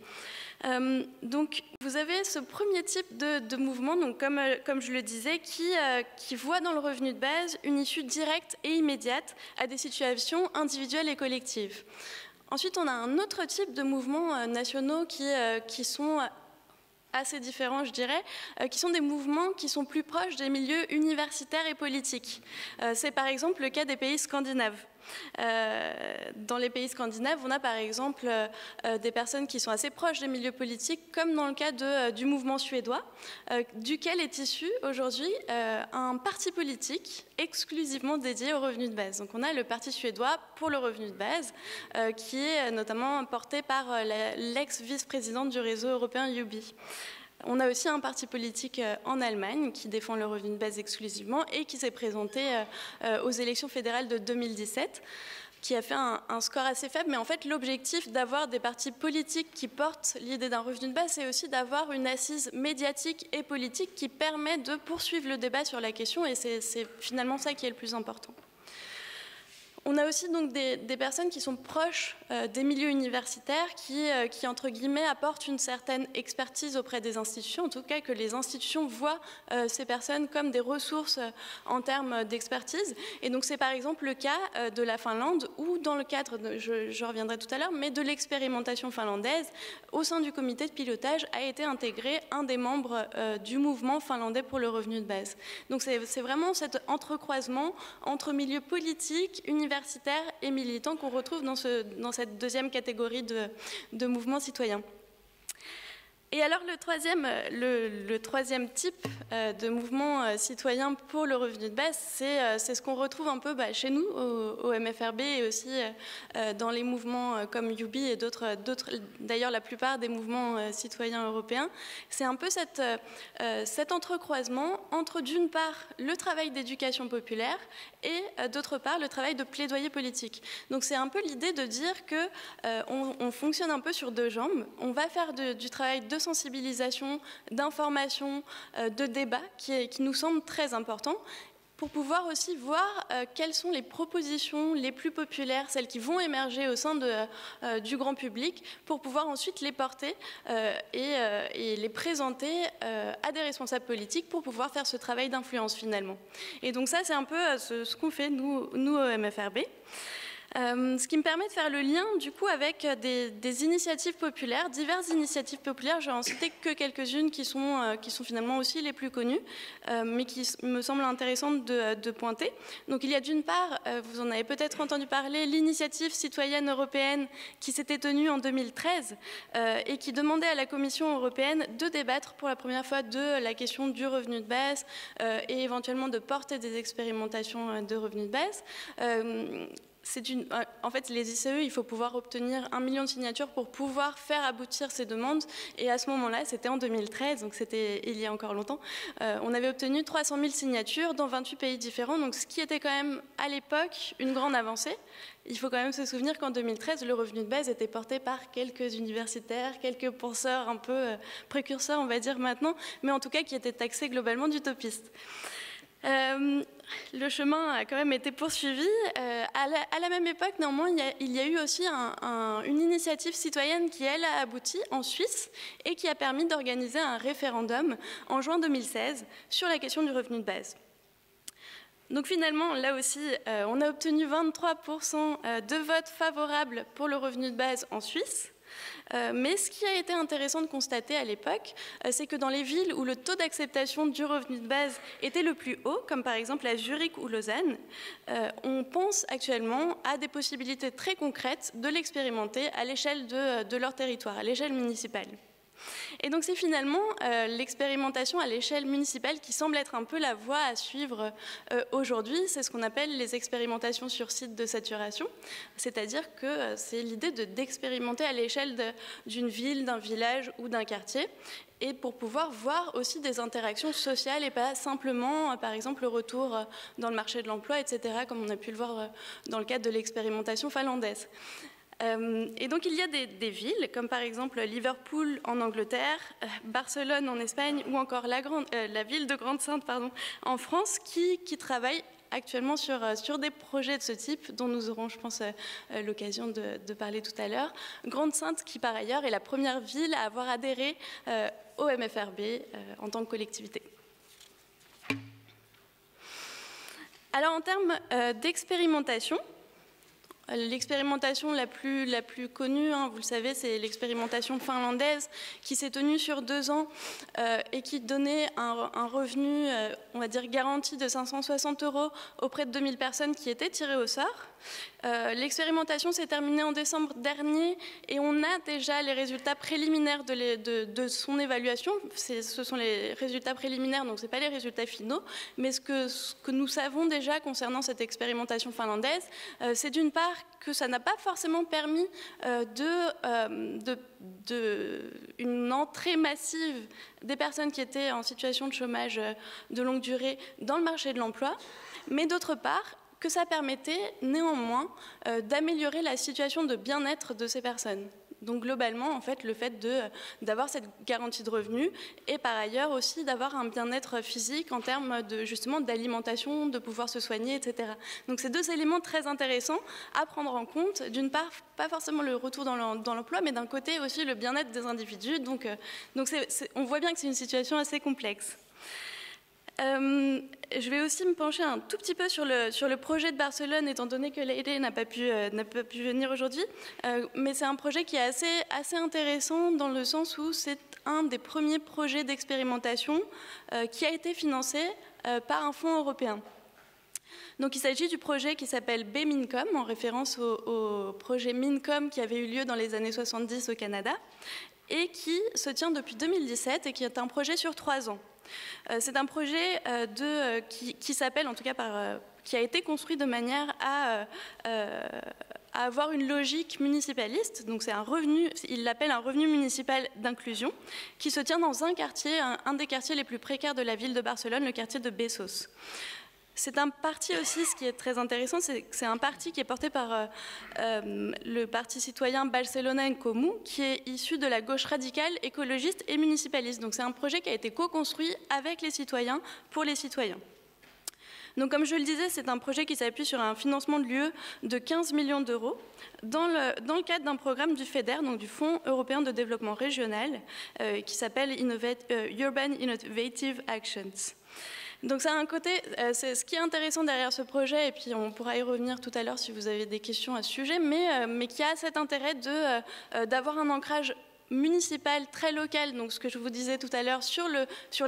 Donc vous avez ce premier type de mouvement, donc comme je le disais, qui voit dans le revenu de base une issue directe et immédiate à des situations individuelles et collectives. Ensuite, on a un autre type de mouvements nationaux qui sont assez différents, je dirais, qui sont des mouvements qui sont plus proches des milieux universitaires et politiques. C'est par exemple le cas des pays scandinaves. Dans les pays scandinaves, on a par exemple des personnes qui sont assez proches des milieux politiques, comme dans le cas du mouvement suédois, duquel est issu aujourd'hui un parti politique exclusivement dédié au revenu de base. Donc on a le Parti suédois pour le revenu de base, qui est notamment porté par l'ex-vice-présidente du réseau européen UBI. On a aussi un parti politique en Allemagne qui défend le revenu de base exclusivement et qui s'est présenté aux élections fédérales de 2017, qui a fait un score assez faible. Mais en fait, l'objectif d'avoir des partis politiques qui portent l'idée d'un revenu de base, c'est aussi d'avoir une assise médiatique et politique qui permet de poursuivre le débat sur la question, et c'est finalement ça qui est le plus important. On a aussi donc des personnes qui sont proches des milieux universitaires qui, entre guillemets, apportent une certaine expertise auprès des institutions, en tout cas que les institutions voient ces personnes comme des ressources en termes d'expertise. Et donc c'est par exemple le cas de la Finlande, où dans le cadre, je reviendrai tout à l'heure, mais de l'expérimentation finlandaise, au sein du comité de pilotage a été intégré un des membres du mouvement finlandais pour le revenu de base. Donc c'est vraiment cet entrecroisement entre milieux politiques, universitaires et militants qu'on retrouve dans cette deuxième catégorie de mouvements citoyens. Et alors le troisième type de mouvement citoyen pour le revenu de base, c'est ce qu'on retrouve un peu chez nous au MFRB et aussi dans les mouvements comme UBI et d'autres, d'ailleurs la plupart des mouvements citoyens européens. C'est un peu cet entrecroisement entre d'une part le travail d'éducation populaire et d'autre part le travail de plaidoyer politique. Donc c'est un peu l'idée de dire qu'on fonctionne un peu sur deux jambes. On va faire du travail de sensibilisation, d'information, de débat qui nous semble très important, pour pouvoir aussi voir quelles sont les propositions les plus populaires, celles qui vont émerger au sein du grand public, pour pouvoir ensuite les porter et les présenter à des responsables politiques pour pouvoir faire ce travail d'influence finalement. Et donc ça, c'est un peu ce qu'on fait nous au MFRB. Ce qui me permet de faire le lien du coup avec des initiatives populaires, diverses initiatives populaires. Je vais en citer que quelques-unes qui sont finalement aussi les plus connues, mais qui me semblent intéressantes de pointer. Donc il y a d'une part, vous en avez peut-être entendu parler, l'initiative citoyenne européenne qui s'était tenue en 2013 et qui demandait à la Commission européenne de débattre pour la première fois de la question du revenu de base et éventuellement de porter des expérimentations de revenu de base. en fait, les ICE, il faut pouvoir obtenir 1 million de signatures pour pouvoir faire aboutir ces demandes. Et à ce moment-là, c'était en 2013, donc c'était il y a encore longtemps, on avait obtenu 300 000 signatures dans 28 pays différents, donc ce qui était quand même à l'époque une grande avancée. Il faut quand même se souvenir qu'en 2013, le revenu de base était porté par quelques universitaires, quelques penseurs un peu précurseurs, on va dire maintenant, mais en tout cas qui étaient taxés globalement d'utopistes. Le chemin a quand même été poursuivi. À la même époque, néanmoins, il y a eu aussi une initiative citoyenne qui, elle, a abouti en Suisse et qui a permis d'organiser un référendum en juin 2016 sur la question du revenu de base. Donc finalement, là aussi, on a obtenu 23% de votes favorables pour le revenu de base en Suisse. Mais ce qui a été intéressant de constater à l'époque, c'est que dans les villes où le taux d'acceptation du revenu de base était le plus haut, comme par exemple à Zurich ou Lausanne, on pense actuellement à des possibilités très concrètes de l'expérimenter à l'échelle de leur territoire, à l'échelle municipale. Et donc c'est finalement l'expérimentation à l'échelle municipale qui semble être un peu la voie à suivre aujourd'hui. C'est ce qu'on appelle les expérimentations sur site de saturation, c'est-à-dire que c'est l'idée d'expérimenter à l'échelle d'une ville, d'un village ou d'un quartier, et pour pouvoir voir aussi des interactions sociales et pas simplement, par exemple, le retour dans le marché de l'emploi, etc., comme on a pu le voir dans le cadre de l'expérimentation finlandaise. Et donc il y a des villes, comme par exemple Liverpool en Angleterre, Barcelone en Espagne ou encore la ville de Grande-Synthe en France qui travaillent actuellement sur des projets de ce type dont nous aurons, je pense, l'occasion de parler tout à l'heure. Grande-Synthe qui par ailleurs est la première ville à avoir adhéré au MFRB en tant que collectivité. Alors en termes d'expérimentation, l'expérimentation la plus connue, vous le savez, c'est l'expérimentation finlandaise qui s'est tenue sur 2 ans et qui donnait un revenu, on va dire, garanti de 560 € auprès de 2000 personnes qui étaient tirées au sort. L'expérimentation s'est terminée en décembre dernier et on a déjà les résultats préliminaires de son évaluation. Ce sont les résultats préliminaires, donc ce n'est pas les résultats finaux, mais ce que nous savons déjà concernant cette expérimentation finlandaise, c'est d'une part que ça n'a pas forcément permis une entrée massive des personnes qui étaient en situation de chômage de longue durée dans le marché de l'emploi, mais d'autre part, que ça permettait néanmoins d'améliorer la situation de bien-être de ces personnes. Donc globalement, en fait, le fait d'avoir cette garantie de revenus et par ailleurs aussi d'avoir un bien-être physique en termes justement d'alimentation, de pouvoir se soigner, etc. Donc c'est 2 éléments très intéressants à prendre en compte. D'une part, pas forcément le retour dans l'emploi, mais d'un côté aussi le bien-être des individus. Donc on voit bien que c'est une situation assez complexe. Je vais aussi me pencher un tout petit peu sur le projet de Barcelone, étant donné que Leire n'a pas pu venir aujourd'hui. Mais c'est un projet qui est assez intéressant dans le sens où c'est un des premiers projets d'expérimentation qui a été financé par un fonds européen. Donc il s'agit du projet qui s'appelle BMINCOM, en référence au projet MINCOM qui avait eu lieu dans les années 70 au Canada, et qui se tient depuis 2017 et qui est un projet sur 3 ans. C'est un projet qui s'appelle, en tout cas qui a été construit de manière à avoir une logique municipaliste. Donc c'est il l'appelle un revenu municipal d'inclusion, qui se tient dans un quartier, un des quartiers les plus précaires de la ville de Barcelone, le quartier de Besós. C'est un parti aussi, ce qui est très intéressant, c'est que c'est un parti qui est porté par le parti citoyen Barcelona en Comú, qui est issu de la gauche radicale, écologiste et municipaliste. Donc c'est un projet qui a été co-construit avec les citoyens, pour les citoyens. Donc comme je le disais, c'est un projet qui s'appuie sur un financement de l'UE de 15 millions d'euros dans le cadre d'un programme du FEDER, donc du Fonds européen de développement régional, qui s'appelle Urban Innovative Actions. Donc c'est un côté, ce qui est intéressant derrière ce projet, et puis on pourra y revenir tout à l'heure si vous avez des questions à ce sujet, mais qui a cet intérêt d'avoir un ancrage municipal très local, donc ce que je vous disais tout à l'heure sur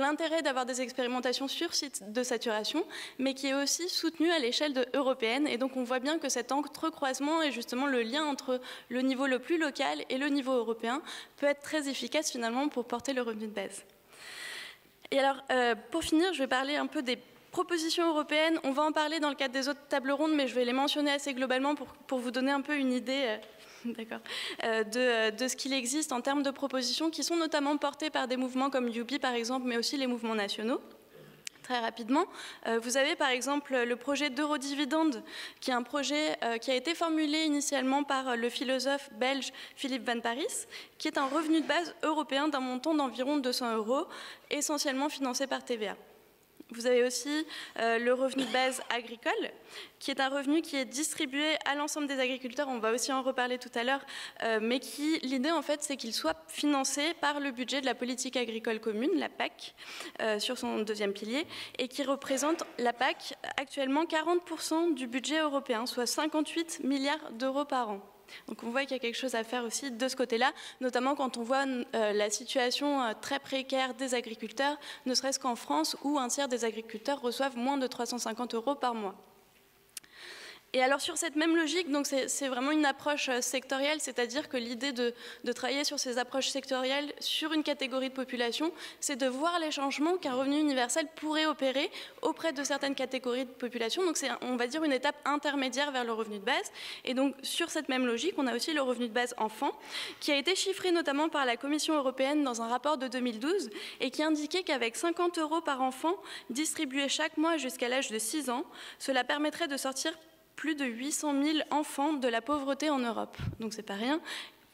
l'intérêt d'avoir des expérimentations sur site de saturation, mais qui est aussi soutenu à l'échelle européenne. Et donc on voit bien que cet entrecroisement et justement le lien entre le niveau le plus local et le niveau européen peut être très efficace finalement pour porter le revenu de base. Et alors, pour finir, je vais parler un peu des Proposition européenne, on va en parler dans le cadre des autres tables rondes, mais je vais les mentionner assez globalement pour vous donner un peu une idée de ce qu'il existe en termes de propositions qui sont notamment portées par des mouvements comme UBI par exemple, mais aussi les mouvements nationaux. Très rapidement, vous avez par exemple le projet d'Eurodividende, qui est un projet qui a été formulé initialement par le philosophe belge Philippe Van Parijs, qui est un revenu de base européen d'un montant d'environ 200 €, essentiellement financé par TVA. Vous avez aussi le revenu de base agricole, qui est un revenu qui est distribué à l'ensemble des agriculteurs. On va aussi en reparler tout à l'heure, mais l'idée en fait, c'est qu'il soit financé par le budget de la politique agricole commune, la PAC, sur son deuxième pilier, et qui représente la PAC actuellement 40% du budget européen, soit 58 milliards d'euros par an. Donc on voit qu'il y a quelque chose à faire aussi de ce côté-là, notamment quand on voit la situation très précaire des agriculteurs, ne serait-ce qu'en France, où un tiers des agriculteurs reçoivent moins de 350 € par mois. Et alors sur cette même logique, donc c'est vraiment une approche sectorielle, c'est-à-dire que l'idée de travailler sur ces approches sectorielles sur une catégorie de population, c'est de voir les changements qu'un revenu universel pourrait opérer auprès de certaines catégories de population. Donc c'est, on va dire, une étape intermédiaire vers le revenu de base. Et donc sur cette même logique, on a aussi le revenu de base enfant, qui a été chiffré notamment par la Commission européenne dans un rapport de 2012 et qui indiquait qu'avec 50 € par enfant distribués chaque mois jusqu'à l'âge de 6 ans, cela permettrait de sortir plus de 800 000 enfants de la pauvreté en Europe. Donc c'est pas rien,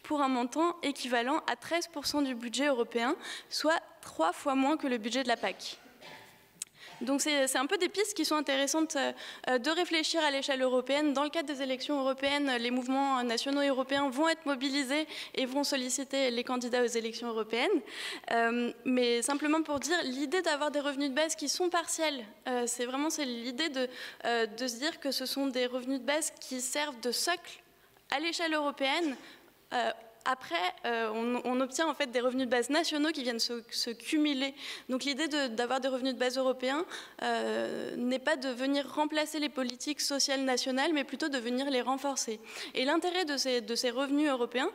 pour un montant équivalent à 13% du budget européen, soit 3 fois moins que le budget de la PAC. Donc c'est un peu des pistes qui sont intéressantes de réfléchir à l'échelle européenne. Dans le cadre des élections européennes, les mouvements nationaux et européens vont être mobilisés et vont solliciter les candidats aux élections européennes. Mais simplement pour dire, l'idée d'avoir des revenus de base qui sont partiels, c'est l'idée de se dire que ce sont des revenus de base qui servent de socle à l'échelle européenne. Après, on obtient en fait des revenus de base nationaux qui viennent se cumuler. Donc l'idée d'avoir des revenus de base européens n'est pas de venir remplacer les politiques sociales nationales, mais plutôt de venir les renforcer. Et l'intérêt de ces revenus européens,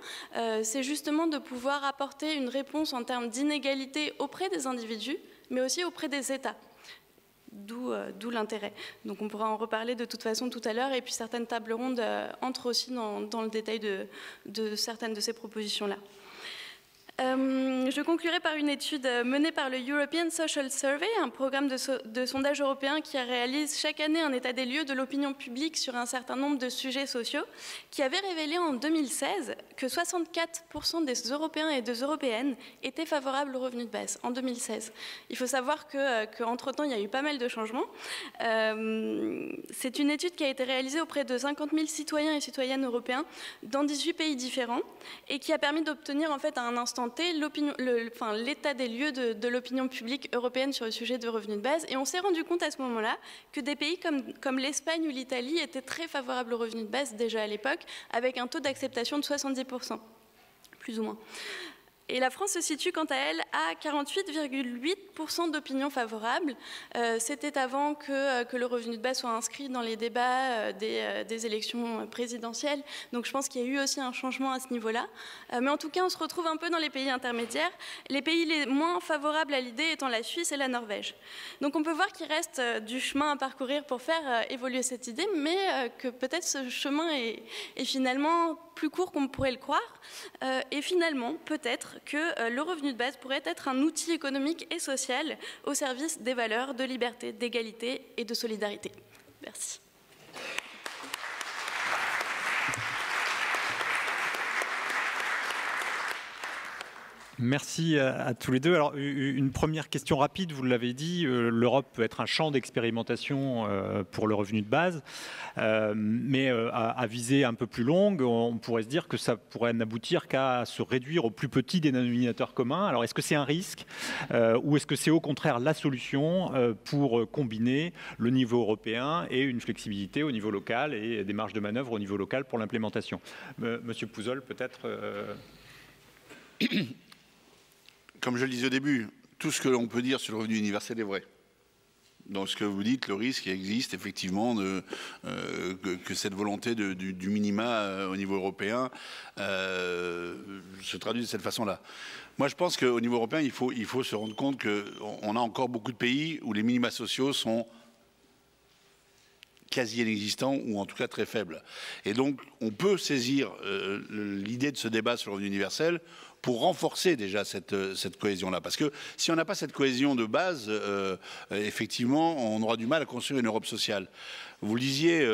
c'est justement de pouvoir apporter une réponse en termes d'inégalité auprès des individus, mais aussi auprès des États. D'où l'intérêt. Donc on pourra en reparler de toute façon tout à l'heure, et puis certaines tables rondes entrent aussi dans le détail de certaines de ces propositions-là. Je conclurai par une étude menée par le European Social Survey, un programme de sondage européen qui réalise chaque année un état des lieux de l'opinion publique sur un certain nombre de sujets sociaux, qui avait révélé en 2016 que 64% des Européens et des Européennes étaient favorables au revenu de base, en 2016. Il faut savoir qu'entre-temps, il y a eu pas mal de changements. C'est une étude qui a été réalisée auprès de 50 000 citoyens et citoyennes européens dans 18 pays différents, et qui a permis d'obtenir en fait à un instant l'état des lieux de l'opinion publique européenne sur le sujet de revenus de base. Et on s'est rendu compte à ce moment-là que des pays comme l'Espagne ou l'Italie étaient très favorables aux revenus de base déjà à l'époque, avec un taux d'acceptation de 70%, plus ou moins. Et la France se situe quant à elle à 48,8% d'opinion favorable. C'était avant que le revenu de base soit inscrit dans les débats des élections présidentielles. Donc je pense qu'il y a eu aussi un changement à ce niveau-là. Mais en tout cas, on se retrouve un peu dans les pays intermédiaires. Les pays les moins favorables à l'idée étant la Suisse et la Norvège. Donc on peut voir qu'il reste du chemin à parcourir pour faire évoluer cette idée, mais que peut-être ce chemin est finalement plus court qu'on pourrait le croire. Et finalement, peut-être que le revenu de base pourrait être un outil économique et social au service des valeurs de liberté, d'égalité et de solidarité. Merci. Merci à tous les deux. Alors, une première question rapide, vous l'avez dit, l'Europe peut être un champ d'expérimentation pour le revenu de base, mais à visée un peu plus longue, on pourrait se dire que ça pourrait n'aboutir qu'à se réduire au plus petit dénominateur commun. Alors, est-ce que c'est un risque ou est-ce que c'est au contraire la solution pour combiner le niveau européen et une flexibilité au niveau local et des marges de manœuvre au niveau local pour l'implémentation? Monsieur Pouzol, peut-être Comme je le disais au début, tout ce que l'on peut dire sur le revenu universel est vrai. Donc ce que vous dites, le risque existe effectivement que cette volonté du minima au niveau européen se traduise de cette façon-là. Moi je pense qu'au niveau européen, il faut se rendre compte qu'on a encore beaucoup de pays où les minima sociaux sont quasi inexistant ou en tout cas très faible. Et donc, on peut saisir l'idée de ce débat sur le revenu universel pour renforcer déjà cette cohésion-là. Parce que si on n'a pas cette cohésion de base, effectivement, on aura du mal à construire une Europe sociale. Vous le disiez,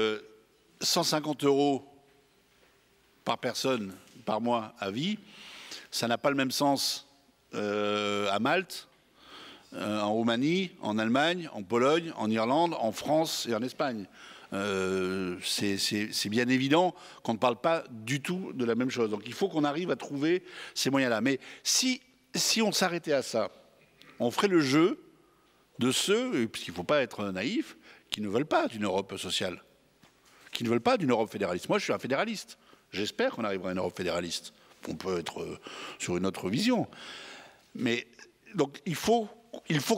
150 € par personne, par mois à vie, ça n'a pas le même sens à Malte, en Roumanie, en Allemagne, en Pologne, en Irlande, en France et en Espagne. C'est bien évident qu'on ne parle pas du tout de la même chose. Donc il faut qu'on arrive à trouver ces moyens-là. Mais si on s'arrêtait à ça, on ferait le jeu de ceux, puisqu'il ne faut pas être naïf, qui ne veulent pas d'une Europe sociale, qui ne veulent pas d'une Europe fédéraliste. Moi, je suis un fédéraliste. J'espère qu'on arrivera à une Europe fédéraliste. On peut être sur une autre vision. Mais donc il faut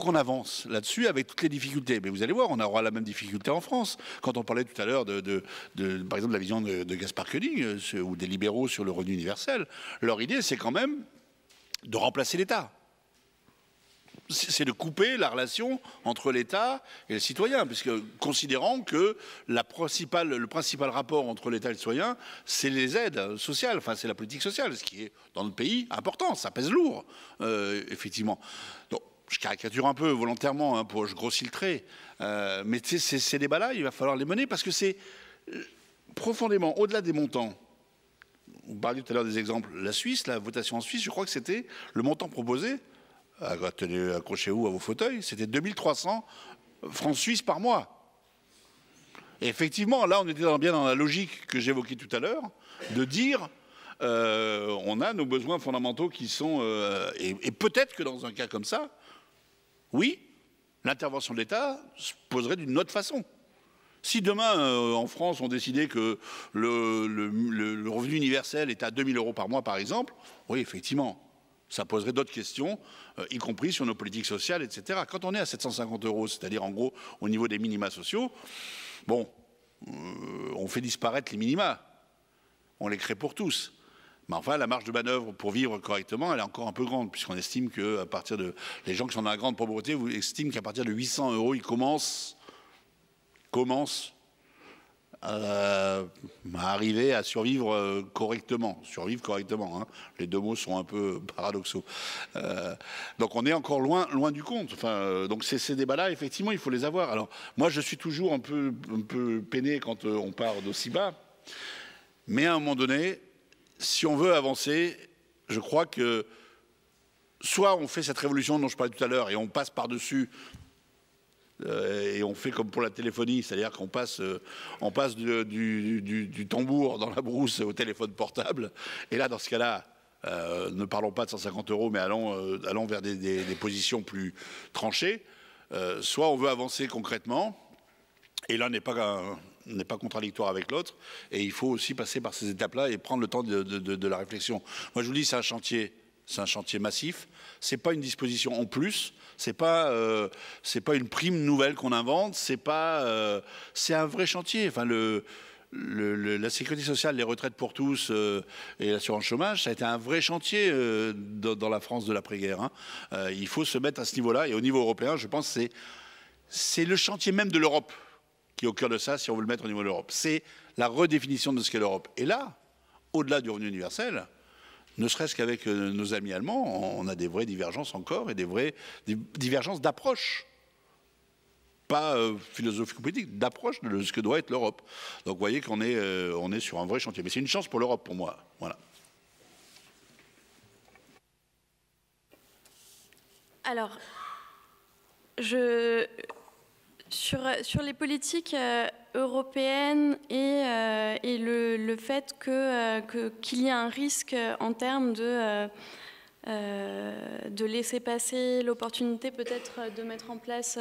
qu'on avance là-dessus avec toutes les difficultés. Mais vous allez voir, on aura la même difficulté en France. Quand on parlait tout à l'heure par exemple, de la vision de Gaspard Koenig ou des libéraux sur le revenu universel, leur idée, c'est quand même de remplacer l'État. C'est de couper la relation entre l'État et le citoyen, puisque considérant que le principal rapport entre l'État et le citoyen, c'est les aides sociales, enfin c'est la politique sociale, ce qui est dans notre pays important, ça pèse lourd, effectivement. Donc, je caricature un peu volontairement, hein, je grossis le trait, mais ces débats-là, il va falloir les mener parce que c'est profondément au-delà des montants. Vous parliez tout à l'heure des exemples. La Suisse, la votation en Suisse, je crois que c'était le montant proposé. Accrochez-vous à vos fauteuils, c'était 2300 francs suisses par mois. Et effectivement, là, on était bien dans la logique que j'évoquais tout à l'heure, de dire on a nos besoins fondamentaux qui sont... et peut-être que dans un cas comme ça, oui, l'intervention de l'État se poserait d'une autre façon. Si demain, en France, on décidait que le revenu universel est à 2000 € par mois, par exemple, oui, effectivement, ça poserait d'autres questions, y compris sur nos politiques sociales, etc. Quand on est à 750 €, c'est-à-dire en gros au niveau des minima sociaux, bon, on fait disparaître les minima. On les crée pour tous. Mais enfin, la marge de manœuvre pour vivre correctement, elle est encore un peu grande, puisqu'on estime qu'à partir de... Les gens qui sont dans la grande pauvreté, vous estiment qu'à partir de 800 €, ils commencent à arriver à survivre correctement. Survivre correctement, hein. Les deux mots sont un peu paradoxaux. Donc on est encore loin du compte. Enfin, donc ces débats-là, effectivement, il faut les avoir. Alors moi, je suis toujours un peu peiné quand on part d'aussi bas. Mais à un moment donné, si on veut avancer, je crois que soit on fait cette révolution dont je parlais tout à l'heure et on passe par-dessus et on fait comme pour la téléphonie, c'est-à-dire qu'on passe du tambour dans la brousse au téléphone portable. Et là, dans ce cas-là, ne parlons pas de 150 €, mais allons vers des positions plus tranchées. Soit on veut avancer concrètement, et l'un n'est pas contradictoire avec l'autre, et il faut aussi passer par ces étapes-là et prendre le temps de la réflexion. Moi, je vous dis, c'est un chantier massif. C'est pas une disposition en plus. C'est pas une prime nouvelle qu'on invente. C'est un vrai chantier. Enfin, la sécurité sociale, les retraites pour tous et l'assurance chômage, ça a été un vrai chantier dans la France de l'après-guerre. Hein. Il faut se mettre à ce niveau-là. Et au niveau européen, je pense que c'est le chantier même de l'Europe qui est au cœur de ça, si on veut le mettre au niveau de l'Europe. C'est la redéfinition de ce qu'est l'Europe. Et là, au-delà du revenu universel, ne serait-ce qu'avec nos amis allemands, on a des vraies divergences encore et des divergences d'approche. Pas philosophique ou politique, d'approche de ce que doit être l'Europe. Donc vous voyez qu'on est sur un vrai chantier. Mais c'est une chance pour l'Europe, pour moi. Voilà. Alors, sur les politiques européennes et le fait qu'il y ait un risque en termes de laisser passer l'opportunité peut-être de mettre en place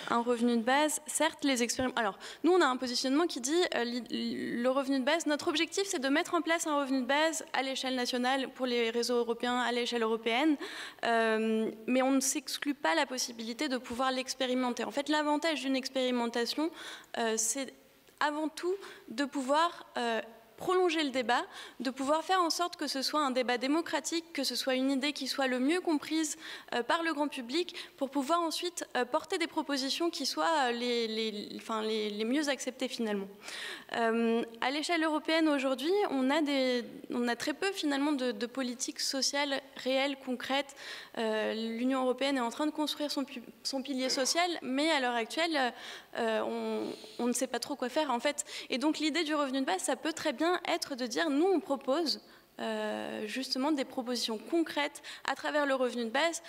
un revenu de base. Certes, les expérimentations... Alors, nous, on a un positionnement qui dit le revenu de base, notre objectif, c'est de mettre en place un revenu de base à l'échelle nationale pour les réseaux européens, à l'échelle européenne, mais on ne s'exclut pas la possibilité de pouvoir l'expérimenter. En fait, l'avantage d'une expérimentation, c'est avant tout de pouvoir prolonger le débat, de pouvoir faire en sorte que ce soit un débat démocratique, que ce soit une idée qui soit le mieux comprise par le grand public, pour pouvoir ensuite porter des propositions qui soient les mieux acceptées finalement. À l'échelle européenne aujourd'hui, on a très peu finalement de politiques sociales réelles, concrètes. L'Union européenne est en train de construire son pilier social, mais à l'heure actuelle, on ne sait pas trop quoi faire en fait. Et donc l'idée du revenu de base, ça peut très bien être de dire, nous on propose justement des propositions concrètes à travers le revenu de base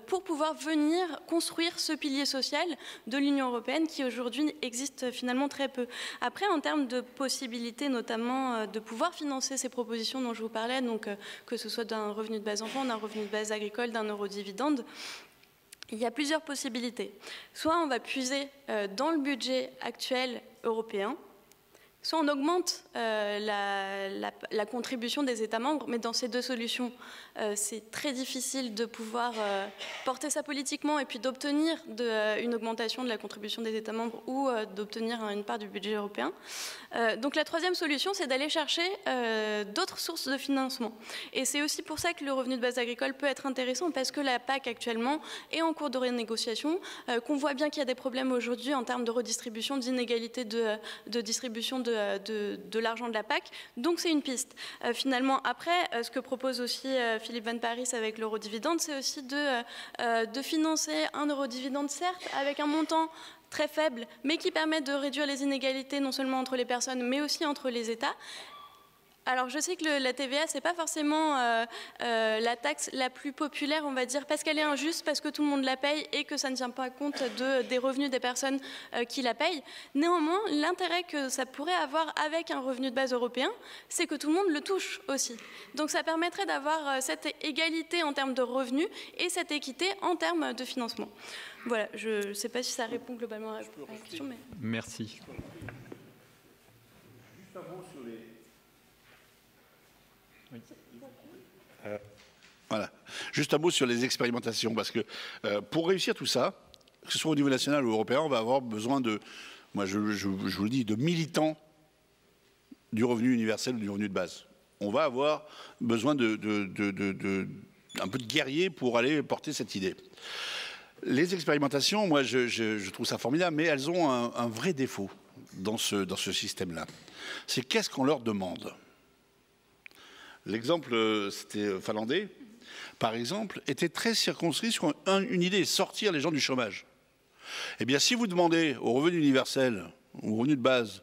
pour pouvoir venir construire ce pilier social de l'Union européenne qui aujourd'hui existe finalement très peu. Après, en termes de possibilités, notamment de pouvoir financer ces propositions dont je vous parlais, donc que ce soit d'un revenu de base enfant, d'un revenu de base agricole, d'un eurodividende, il y a plusieurs possibilités. Soit on va puiser dans le budget actuel européen, soit on augmente la contribution des États membres, mais dans ces deux solutions, c'est très difficile de pouvoir porter ça politiquement et puis d'obtenir une augmentation de la contribution des États membres ou d'obtenir une part du budget européen. Donc la troisième solution, c'est d'aller chercher d'autres sources de financement. Et c'est aussi pour ça que le revenu de base agricole peut être intéressant, parce que la PAC actuellement est en cours de renégociation, qu'on voit bien qu'il y a des problèmes aujourd'hui en termes de redistribution, d'inégalité de distribution de l'argent de la PAC, donc c'est une piste. Finalement, après, ce que propose aussi Philippe Van Parijs avec l'eurodividende, c'est aussi de financer un eurodividende, certes, avec un montant très faible, mais qui permet de réduire les inégalités non seulement entre les personnes, mais aussi entre les États. Alors je sais que la TVA, c'est pas forcément la taxe la plus populaire, on va dire, parce qu'elle est injuste, parce que tout le monde la paye et que ça ne tient pas compte des revenus des personnes qui la payent. Néanmoins, l'intérêt que ça pourrait avoir avec un revenu de base européen, c'est que tout le monde le touche aussi. Donc ça permettrait d'avoir cette égalité en termes de revenus et cette équité en termes de financement. Voilà, je ne sais pas si ça répond globalement à la question. Mais... Merci. Juste un mot sur les... Voilà. Juste un mot sur les expérimentations, parce que pour réussir tout ça, que ce soit au niveau national ou européen, on va avoir besoin de, moi je vous le dis, de militants du revenu universel ou du revenu de base. On va avoir besoin un peu de guerriers pour aller porter cette idée. Les expérimentations, moi je trouve ça formidable, mais elles ont un vrai défaut dans ce système-là. C'est qu'est-ce qu'on leur demande ? L'exemple, c'était finlandais, par exemple, était très circonscrit sur une idée, sortir les gens du chômage. Eh bien, si vous demandez au revenu universel, au revenu de base,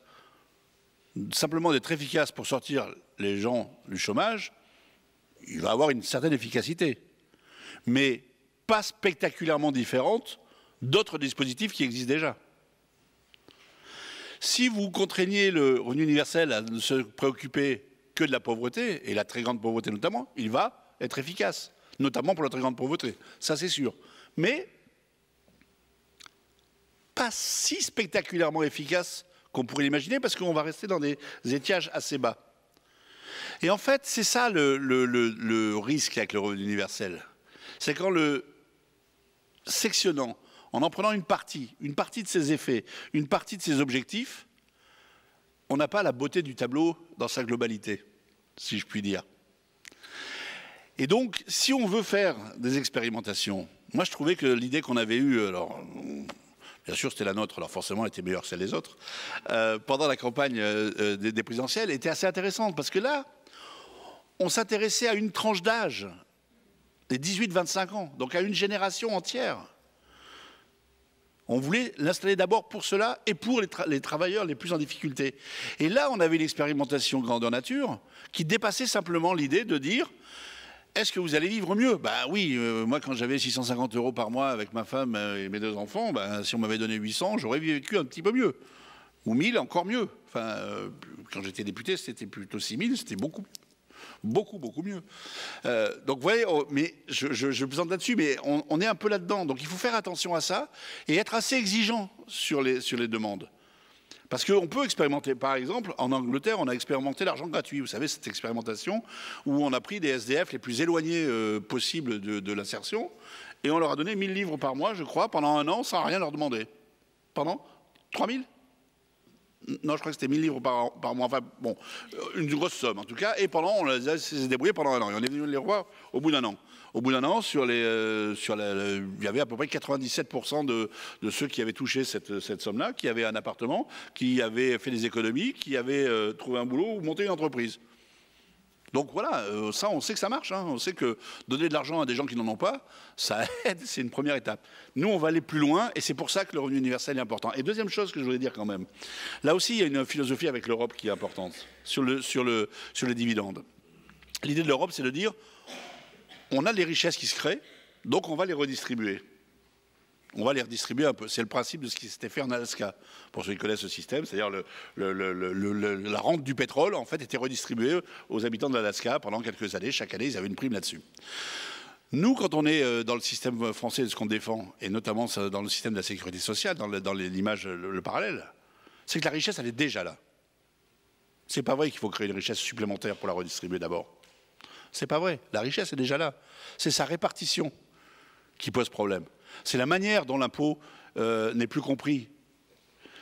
simplement d'être efficace pour sortir les gens du chômage, il va avoir une certaine efficacité, mais pas spectaculairement différente d'autres dispositifs qui existent déjà. Si vous contraignez le revenu universel à ne se préoccuper que de la pauvreté, et la très grande pauvreté notamment, il va être efficace, notamment pour la très grande pauvreté, ça c'est sûr. Mais pas si spectaculairement efficace qu'on pourrait l'imaginer, parce qu'on va rester dans des étiages assez bas. Et en fait, c'est ça le risque avec le revenu universel. C'est qu'en le sectionnant, en prenant une partie de ses effets, une partie de ses objectifs, on n'a pas la beauté du tableau dans sa globalité, si je puis dire. Et donc, si on veut faire des expérimentations, moi je trouvais que l'idée qu'on avait eue, alors bien sûr c'était la nôtre, alors forcément elle était meilleure que celle des autres, pendant la campagne des présidentielles, était assez intéressante, parce que là, on s'intéressait à une tranche d'âge, les 18-25 ans, donc à une génération entière. On voulait l'installer d'abord pour cela et pour les travailleurs les plus en difficulté. Et là, on avait une expérimentation grandeur nature qui dépassait simplement l'idée de dire « Est-ce que vous allez vivre mieux ?» Ben oui, moi quand j'avais 650 € par mois avec ma femme et mes 2 enfants, ben, si on m'avait donné 800, j'aurais vécu un petit peu mieux. Ou 1000, encore mieux. Enfin, quand j'étais député, c'était plutôt 6000, c'était beaucoup mieux. Donc vous voyez, mais je plaisante là-dessus, mais on est un peu là-dedans. Donc il faut faire attention à ça et être assez exigeant sur les demandes. Parce qu'on peut expérimenter, par exemple, en Angleterre, on a expérimenté l'argent gratuit. Vous savez, cette expérimentation où on a pris des SDF les plus éloignés possibles de l'insertion et on leur a donné 1000 livres par mois, je crois, pendant 1 an, sans rien leur demander. Pendant 3000 ? non, je crois que c'était 1000 livres par mois, enfin bon, une grosse somme en tout cas, et pendant, on s'est débrouillé pendant un an, et on est venu les revoir au bout d'un an. Au bout d'un an, il y avait à peu près 97% de ceux qui avaient touché cette somme-là, qui avaient un appartement, qui avaient fait des économies, qui avaient trouvé un boulot ou monté une entreprise. Donc voilà, ça, on sait que ça marche. Hein. On sait que donner de l'argent à des gens qui n'en ont pas, ça aide, c'est une première étape. Nous, on va aller plus loin, et c'est pour ça que le revenu universel est important. Et deuxième chose que je voulais dire quand même, là aussi, il y a une philosophie avec l'Europe qui est importante, sur les dividendes. L'idée de l'Europe, c'est de dire, on a les richesses qui se créent, donc on va les redistribuer. On va les redistribuer un peu. C'est le principe de ce qui s'était fait en Alaska, pour ceux qui connaissent ce système. C'est-à-dire la rente du pétrole, en fait, était redistribuée aux habitants de l'Alaska pendant quelques années. Chaque année, ils avaient une prime là-dessus. Nous, quand on est dans le système français de ce qu'on défend, et notamment dans le système de la sécurité sociale, dans l'image, le parallèle, c'est que la richesse, elle est déjà là. C'est pas vrai qu'il faut créer une richesse supplémentaire pour la redistribuer d'abord. C'est pas vrai. La richesse est déjà là. C'est sa répartition qui pose problème. C'est la manière dont l'impôt n'est plus compris.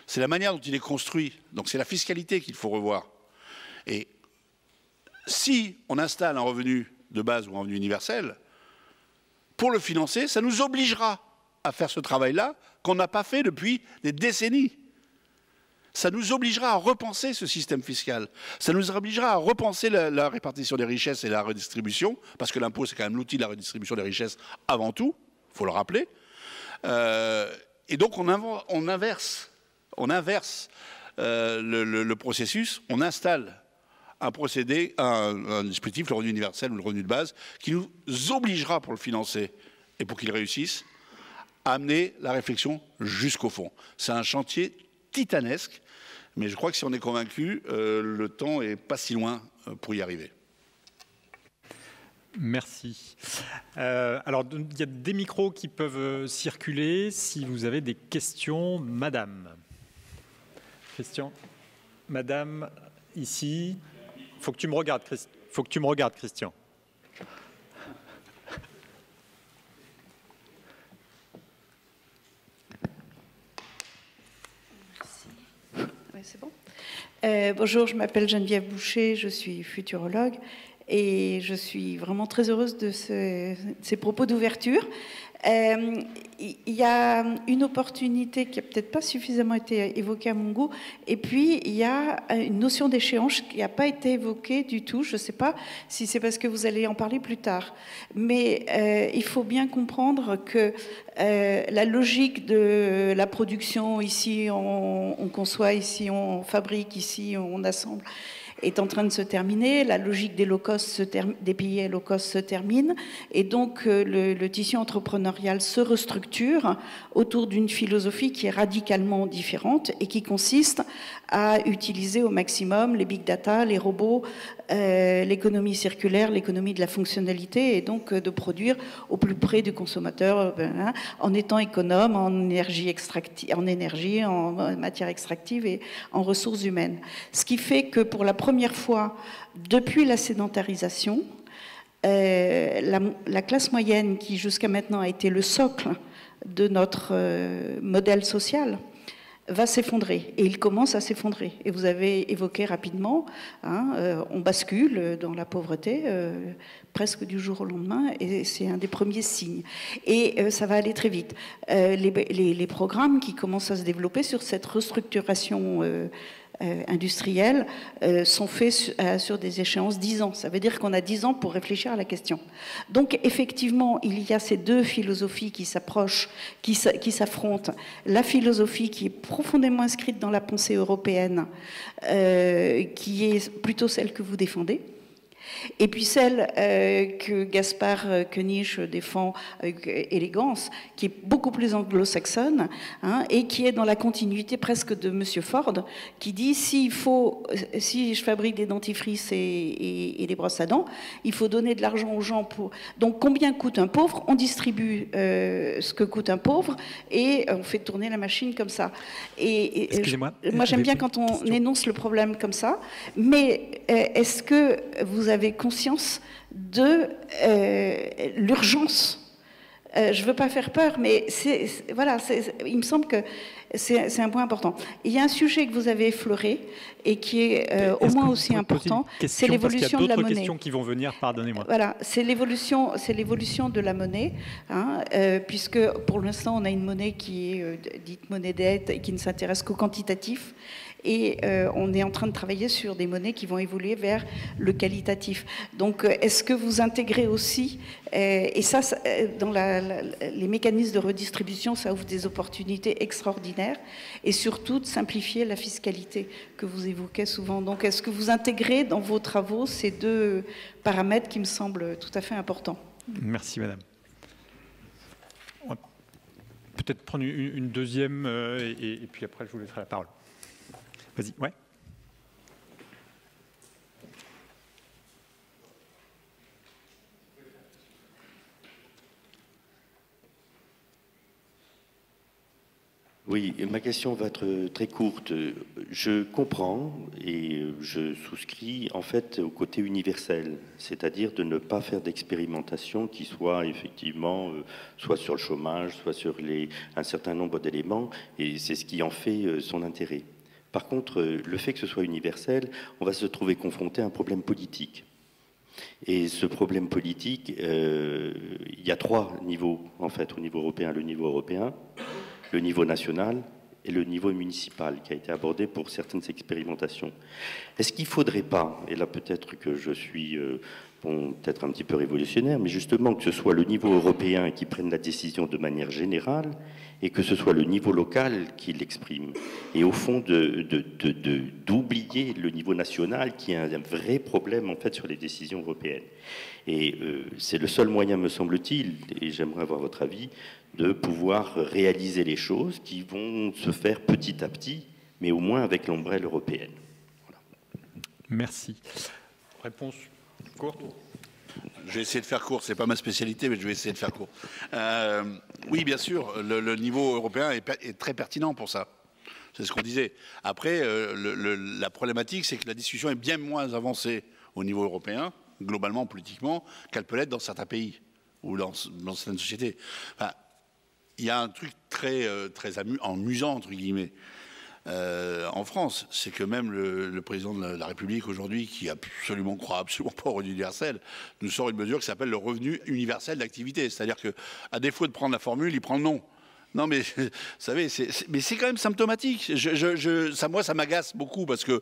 C'est la manière dont il est construit. Donc c'est la fiscalité qu'il faut revoir. Et si on installe un revenu de base ou un revenu universel, pour le financer, ça nous obligera à faire ce travail-là qu'on n'a pas fait depuis des décennies. Ça nous obligera à repenser ce système fiscal. Ça nous obligera à repenser la répartition des richesses et la redistribution, parce que l'impôt, c'est quand même l'outil de la redistribution des richesses avant tout, il faut le rappeler. Et donc, on inverse le processus, on installe un procédé, un dispositif, le revenu universel ou le revenu de base, qui nous obligera, pour le financer et pour qu'il réussisse, à amener la réflexion jusqu'au fond. C'est un chantier titanesque, mais je crois que si on est convaincu, le temps n'est pas si loin pour y arriver. Merci. Alors, il y a des micros qui peuvent circuler. Si vous avez des questions, madame. Question. Madame, ici. Il faut que tu me regardes, Christian. Oui, c'est bon. Bonjour, je m'appelle Geneviève Boucher, je suis futurologue et je suis vraiment très heureuse de ces propos d'ouverture. Il y a une opportunité qui n'a peut-être pas suffisamment été évoquée à mon goût, et puis il y a une notion d'échéance qui n'a pas été évoquée du tout. Je ne sais pas si c'est parce que vous allez en parler plus tard, mais il faut bien comprendre que la logique de la production, ici on conçoit, ici on fabrique, ici on assemble, est en train de se terminer, la logique des des pays low cost se termine, et donc le tissu entrepreneurial se restructure autour d'une philosophie qui est radicalement différente et qui consiste à utiliser au maximum les big data, les robots, l'économie circulaire, l'économie de la fonctionnalité, et donc de produire au plus près du consommateur en étant économe en énergie, en matière extractive et en ressources humaines. Ce qui fait que pour la première fois depuis la sédentarisation, la classe moyenne, qui jusqu'à maintenant a été le socle de notre modèle social, va s'effondrer, et il commence à s'effondrer. Et vous avez évoqué rapidement, on bascule dans la pauvreté presque du jour au lendemain, et c'est un des premiers signes. Et ça va aller très vite. Les programmes qui commencent à se développer sur cette restructuration industriels sont faits sur des échéances 10 ans. Ça veut dire qu'on a 10 ans pour réfléchir à la question. Donc effectivement, il y a ces deux philosophies qui s'approchent, qui s'affrontent. La philosophie qui est profondément inscrite dans la pensée européenne, qui est plutôt celle que vous défendez, et puis celle que Gaspard Koenig défend avec élégance, qui est beaucoup plus anglo-saxonne, et qui est dans la continuité presque de Monsieur Ford, qui dit si je fabrique des dentifrices et des brosses à dents, il faut donner de l'argent aux gens pour. Donc combien coûte un pauvre? On distribue ce que coûte un pauvre et on fait tourner la machine comme ça. Excusez-moi. Moi j'aime bien quand on énonce le problème comme ça, mais est-ce que vous avez conscience de l'urgence Je ne veux pas faire peur, mais voilà, il me semble que c'est un point important. Il y a un sujet que vous avez effleuré et qui est au moins aussi important, c'est l'évolution de la monnaie. Il y a d'autres questions qui vont venir, pardonnez-moi. Voilà, c'est l'évolution de la monnaie, hein, puisque pour l'instant, on a une monnaie qui est dite monnaie dette et qui ne s'intéresse qu'au quantitatif. Et on est en train de travailler sur des monnaies qui vont évoluer vers le qualitatif. Donc, est-ce que vous intégrez aussi, et ça dans les mécanismes de redistribution, ça ouvre des opportunités extraordinaires, et surtout de simplifier la fiscalité que vous évoquez souvent. Donc, est-ce que vous intégrez dans vos travaux ces deux paramètres qui me semblent tout à fait importants? Merci, madame. On va peut-être prendre une deuxième, et puis après, je vous laisserai la parole. Vas-y, ouais. Oui, ma question va être très courte. Je comprends et je souscris en fait au côté universel, c'est-à-dire de ne pas faire d'expérimentation qui soit effectivement soit sur le chômage, soit sur un certain nombre d'éléments, et c'est ce qui en fait son intérêt. Par contre, le fait que ce soit universel, on va se trouver confronté à un problème politique. Et ce problème politique, il y a 3 niveaux, en fait, au niveau européen. Le niveau national et le niveau municipal, qui a été abordé pour certaines expérimentations. Est-ce qu'il ne faudrait pas, et là peut-être que je suis peut-être un petit peu révolutionnaire, mais justement que ce soit le niveau européen qui prenne la décision de manière générale et que ce soit le niveau local qui l'exprime. Et au fond, d'oublier le niveau national qui est un vrai problème en fait sur les décisions européennes. Et c'est le seul moyen, me semble-t-il, et j'aimerais avoir votre avis, de pouvoir réaliser les choses qui vont se faire petit à petit, mais au moins avec l'ombrelle européenne. Voilà. Merci. Réponse courte. Je vais essayer de faire court, c'est pas ma spécialité, mais je vais essayer de faire court. Oui, bien sûr, le niveau européen est très pertinent pour ça. C'est ce qu'on disait. Après, la problématique, c'est que la discussion est bien moins avancée au niveau européen, globalement, politiquement, qu'elle peut l'être dans certains pays ou dans certaines sociétés. Enfin, il y a un truc très amusant, entre guillemets, en France, c'est que même le président de la République aujourd'hui, qui croit absolument pas au revenu universel, nous sort une mesure qui s'appelle le revenu universel d'activité. C'est-à-dire qu'à défaut de prendre la formule, il prend le nom. Non, mais vous savez, mais c'est quand même symptomatique. Moi, ça m'agace beaucoup parce que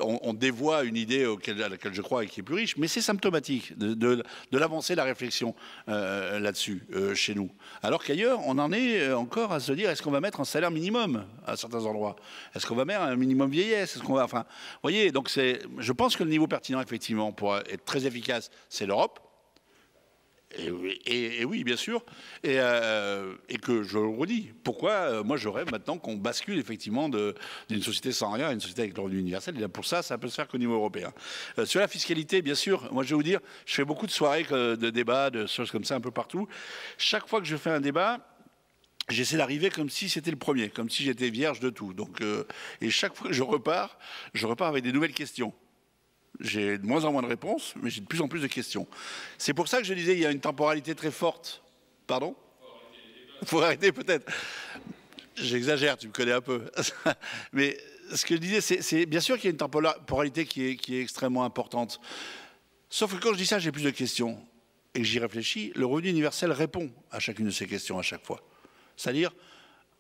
on dévoie une idée à laquelle je crois et qui est plus riche, mais c'est symptomatique de l'avancée de la réflexion là-dessus chez nous. Alors qu'ailleurs, on en est encore à se dire, est-ce qu'on va mettre un salaire minimum à certains endroits? Est-ce qu'on va mettre un minimum vieillesse? Enfin, vous voyez, donc je pense que le niveau pertinent, effectivement, pour être très efficace, c'est l'Europe. Et oui, bien sûr, et que je le redis. Pourquoi moi je rêve maintenant qu'on bascule effectivement d'une société sans rien à une société avec le revenu universel. Et pour ça peut se faire qu'au niveau européen. Sur la fiscalité, bien sûr, moi je vais vous dire, je fais beaucoup de soirées, de débats, de choses comme ça un peu partout. Chaque fois que je fais un débat, j'essaie d'arriver comme si c'était le premier, comme si j'étais vierge de tout. Donc, et chaque fois que je repars avec des nouvelles questions. J'ai de moins en moins de réponses, mais j'ai de plus en plus de questions. C'est pour ça que je disais, il y a une temporalité très forte. Pardon ? Faut arrêter peut-être. J'exagère, tu me connais un peu. Mais ce que je disais, c'est bien sûr qu'il y a une temporalité qui est extrêmement importante. Sauf que quand je dis ça, j'ai plus de questions. Et que j'y réfléchis, le revenu universel répond à chacune de ces questions à chaque fois. C'est-à-dire,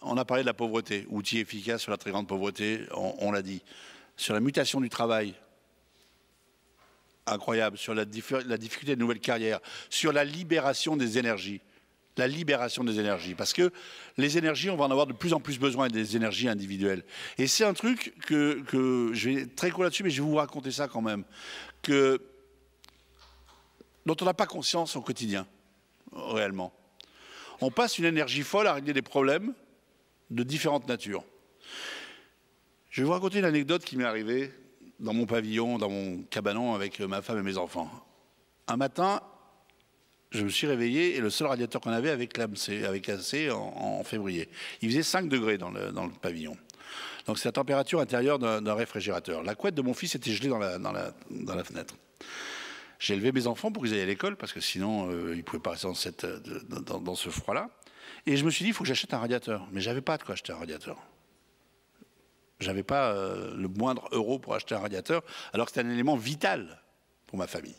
on a parlé de la pauvreté, outil efficace sur la très grande pauvreté, on l'a dit. Sur la mutation du travail, incroyable, sur la difficulté de nouvelles carrières, sur la libération des énergies. La libération des énergies. Parce que les énergies, on va en avoir de plus en plus besoin, des énergies individuelles. Et c'est un truc que je vais très court là-dessus, mais je vais vous raconter ça quand même, dont on n'a pas conscience au quotidien, réellement. On passe une énergie folle à régler des problèmes de différentes natures. Je vais vous raconter une anecdote qui m'est arrivée dans mon pavillon, dans mon cabanon avec ma femme et mes enfants. Un matin, je me suis réveillé et le seul radiateur qu'on avait avait cassé en février. Il faisait 5 degrés dans le pavillon. Donc c'est la température intérieure d'un réfrigérateur. La couette de mon fils était gelée dans la fenêtre. J'ai élevé mes enfants pour qu'ils aillent à l'école, parce que sinon, ils ne pouvaient pas rester dans ce froid-là. Et je me suis dit, il faut que j'achète un radiateur. Mais je n'avais pas de quoi acheter un radiateur. Je n'avais pas le moindre euro pour acheter un radiateur, alors que c'était un élément vital pour ma famille.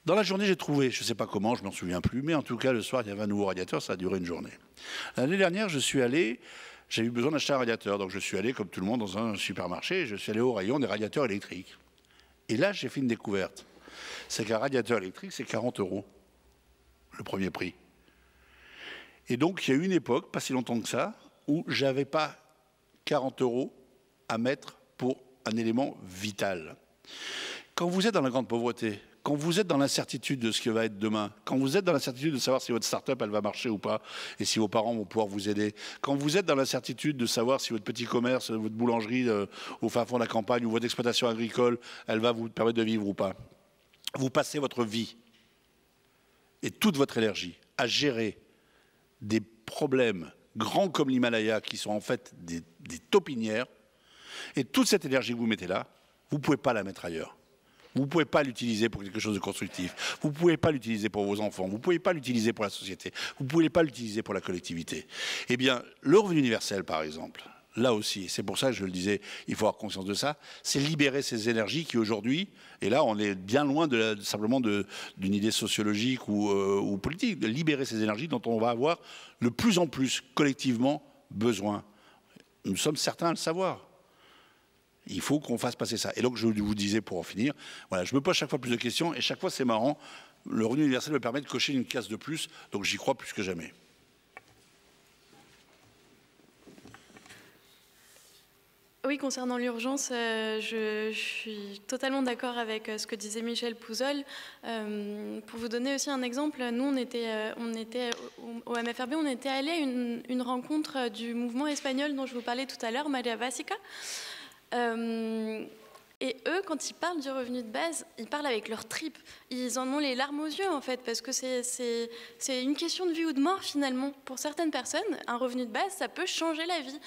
Dans la journée, j'ai trouvé, je ne sais pas comment, je ne m'en souviens plus, mais en tout cas, le soir, il y avait un nouveau radiateur, ça a duré une journée. L'année dernière, j'ai eu besoin d'acheter un radiateur, donc je suis allé, comme tout le monde, dans un supermarché, je suis allé au rayon des radiateurs électriques. Et là, j'ai fait une découverte. C'est qu'un radiateur électrique, c'est 40 €, le premier prix. Et donc, il y a eu une époque, pas si longtemps que ça, où je n'avais pas 40 € à mettre pour un élément vital. Quand vous êtes dans la grande pauvreté, quand vous êtes dans l'incertitude de ce que va être demain, quand vous êtes dans l'incertitude de savoir si votre start-up elle va marcher ou pas, et si vos parents vont pouvoir vous aider, quand vous êtes dans l'incertitude de savoir si votre petit commerce, votre boulangerie au fin fond de la campagne ou votre exploitation agricole, elle va vous permettre de vivre ou pas, vous passez votre vie et toute votre énergie à gérer des problèmes grands comme l'Himalaya, qui sont en fait des taupinières, et toute cette énergie que vous mettez là, vous ne pouvez pas la mettre ailleurs. Vous ne pouvez pas l'utiliser pour quelque chose de constructif. Vous ne pouvez pas l'utiliser pour vos enfants. Vous ne pouvez pas l'utiliser pour la société. Vous ne pouvez pas l'utiliser pour la collectivité. Eh bien, le revenu universel, par exemple, là aussi, c'est pour ça que je le disais, il faut avoir conscience de ça, c'est libérer ces énergies qui aujourd'hui, et là on est bien loin simplement d'une idée sociologique ou politique, de libérer ces énergies dont on va avoir de plus en plus collectivement besoin. Nous sommes certains à le savoir. Il faut qu'on fasse passer ça. Et donc, je vous disais, pour en finir, voilà, je me pose chaque fois plus de questions, et chaque fois, c'est marrant, le revenu universel me permet de cocher une case de plus, donc j'y crois plus que jamais. Oui, concernant l'urgence, je suis totalement d'accord avec ce que disait Michel Pouzol. Pour vous donner aussi un exemple, nous, on était au MFRB, on était allé à une rencontre du mouvement espagnol dont je vous parlais tout à l'heure, Marea Básica. Et eux, quand ils parlent du revenu de base, ils parlent avec leurs tripes. Ils en ont les larmes aux yeux, en fait, parce que c'est une question de vie ou de mort, finalement. Pour certaines personnes, un revenu de base, ça peut changer la vie.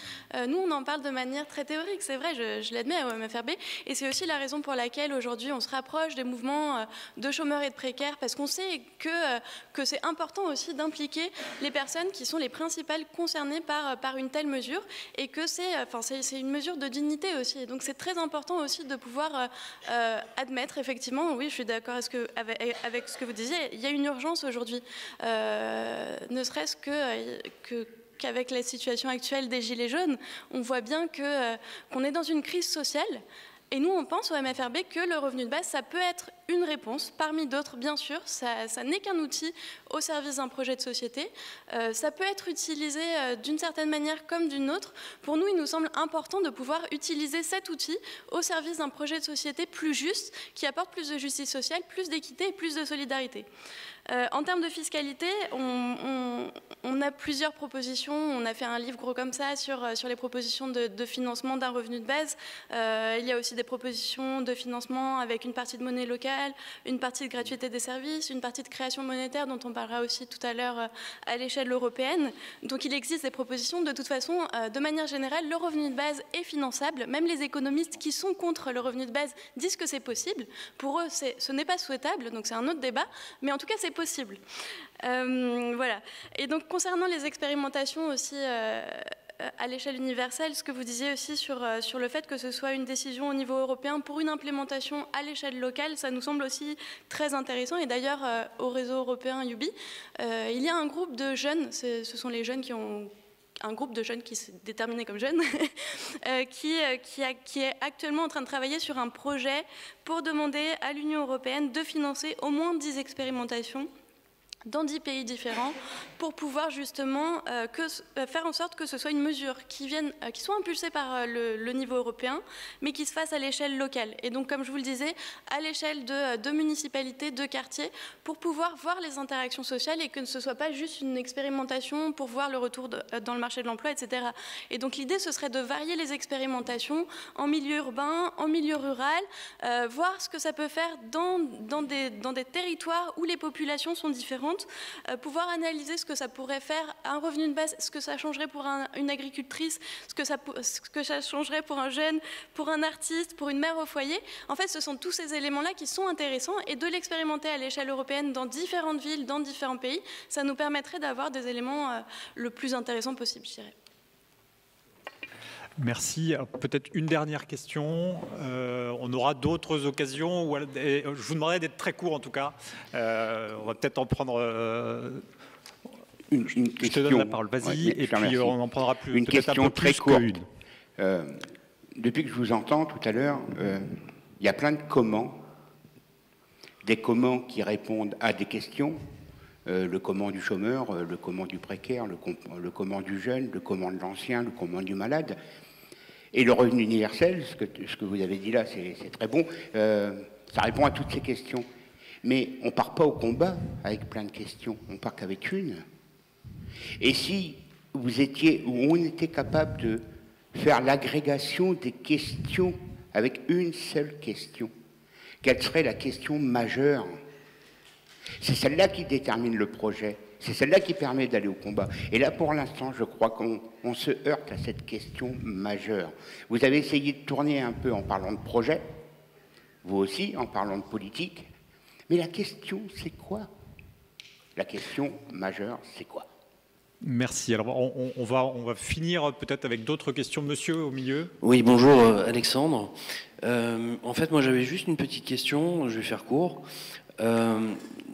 Nous, on en parle de manière très théorique, c'est vrai, je l'admets au MFRB. Et c'est aussi la raison pour laquelle, aujourd'hui, on se rapproche des mouvements de chômeurs et de précaires, parce qu'on sait que c'est important aussi d'impliquer les personnes qui sont les principales concernées par une telle mesure, et que c'est une mesure de dignité aussi. Et donc, c'est très important aussi de pouvoir admettre, effectivement, oui, je suis d'accord avec ce que vous disiez, il y a une urgence aujourd'hui, ne serait-ce qu'avec la situation actuelle des Gilets jaunes, on voit bien qu'on est dans une crise sociale. Et nous, on pense au MFRB que le revenu de base, ça peut être une réponse, parmi d'autres, bien sûr. Ça n'est qu'un outil au service d'un projet de société. Ça peut être utilisé d'une certaine manière comme d'une autre. Pour nous, il nous semble important de pouvoir utiliser cet outil au service d'un projet de société plus juste, qui apporte plus de justice sociale, plus d'équité et plus de solidarité. En termes de fiscalité, on a plusieurs propositions. On a fait un livre gros comme ça sur les propositions de financement d'un revenu de base. Il y a aussi des propositions de financement avec une partie de monnaie locale, une partie de gratuité des services, une partie de création monétaire dont on parlera aussi tout à l'heure à l'échelle européenne. Donc il existe des propositions. De toute façon, de manière générale, le revenu de base est finançable. Même les économistes qui sont contre le revenu de base disent que c'est possible. Pour eux, ce n'est pas souhaitable, donc c'est un autre débat. Mais en tout cas, c'est possible. Voilà. Et donc, concernant les expérimentations aussi à l'échelle universelle, ce que vous disiez aussi sur le fait que ce soit une décision au niveau européen pour une implémentation à l'échelle locale, ça nous semble aussi très intéressant. Et d'ailleurs, au réseau européen UBI, il y a un groupe de jeunes, ce sont les jeunes qui ont un groupe de jeunes qui se déterminaient comme jeunes, qui est actuellement en train de travailler sur un projet pour demander à l'Union européenne de financer au moins 10 expérimentations dans 10 pays différents pour pouvoir justement faire en sorte que ce soit une mesure qui soit impulsée par le niveau européen, mais qui se fasse à l'échelle locale. Et donc, comme je vous le disais, à l'échelle de municipalités, de quartiers, pour pouvoir voir les interactions sociales et que ce ne soit pas juste une expérimentation pour voir le retour dans le marché de l'emploi, etc. Et donc, l'idée, ce serait de varier les expérimentations en milieu urbain, en milieu rural, voir ce que ça peut faire dans des territoires où les populations sont différentes, différentes, pouvoir analyser ce que ça pourrait faire un revenu de base, ce que ça changerait pour une agricultrice, ce que ça changerait pour un jeune, pour un artiste, pour une mère au foyer. En fait, ce sont tous ces éléments-là qui sont intéressants, et de l'expérimenter à l'échelle européenne dans différentes villes, dans différents pays, ça nous permettrait d'avoir des éléments le plus intéressants possible, je dirais. Merci. Peut-être une dernière question. On aura d'autres occasions. Je vous demanderai d'être très court en tout cas. On va peut-être en prendre... Une question. Je te donne la parole. Vas-y, et puis on en prendra plus. Une question très courte. Qu'une. Depuis que je vous entends tout à l'heure, il y a plein de comment. Des comment qui répondent à des questions. Le comment du chômeur, le comment du précaire, le comment du jeune, le comment de l'ancien, le comment du malade. Et le revenu universel, ce que vous avez dit là, c'est très bon, ça répond à toutes ces questions. Mais on ne part pas au combat avec plein de questions, on part qu'avec une. Et si vous étiez, ou on était capable de faire l'agrégation des questions avec une seule question, quelle serait la question majeure? C'est celle-là qui détermine le projet. C'est celle-là qui permet d'aller au combat. Et là, pour l'instant, je crois qu'on se heurte à cette question majeure. Vous avez essayé de tourner un peu en parlant de projet, vous aussi, en parlant de politique. Mais la question, c'est quoi? La question majeure, c'est quoi? Merci. Alors, on va finir peut-être avec d'autres questions. Monsieur, au milieu. Oui, bonjour, Alexandre. En fait, moi, j'avais juste une petite question. Je vais faire court.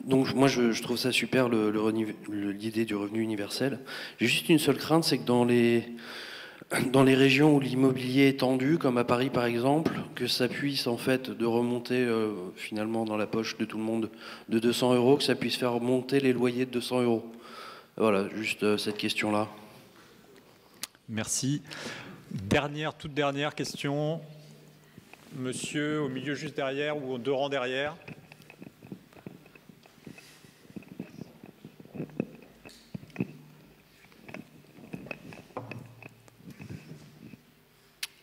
Donc moi je trouve ça super l'idée du revenu universel. J'ai juste une seule crainte, c'est que dans les régions où l'immobilier est tendu, comme à Paris par exemple, que ça puisse en fait de remonter finalement dans la poche de tout le monde de 200 €, que ça puisse faire remonter les loyers de 200 €. Voilà, juste cette question-là. Merci. Toute dernière question. Monsieur, au milieu juste derrière ou deux rangs derrière.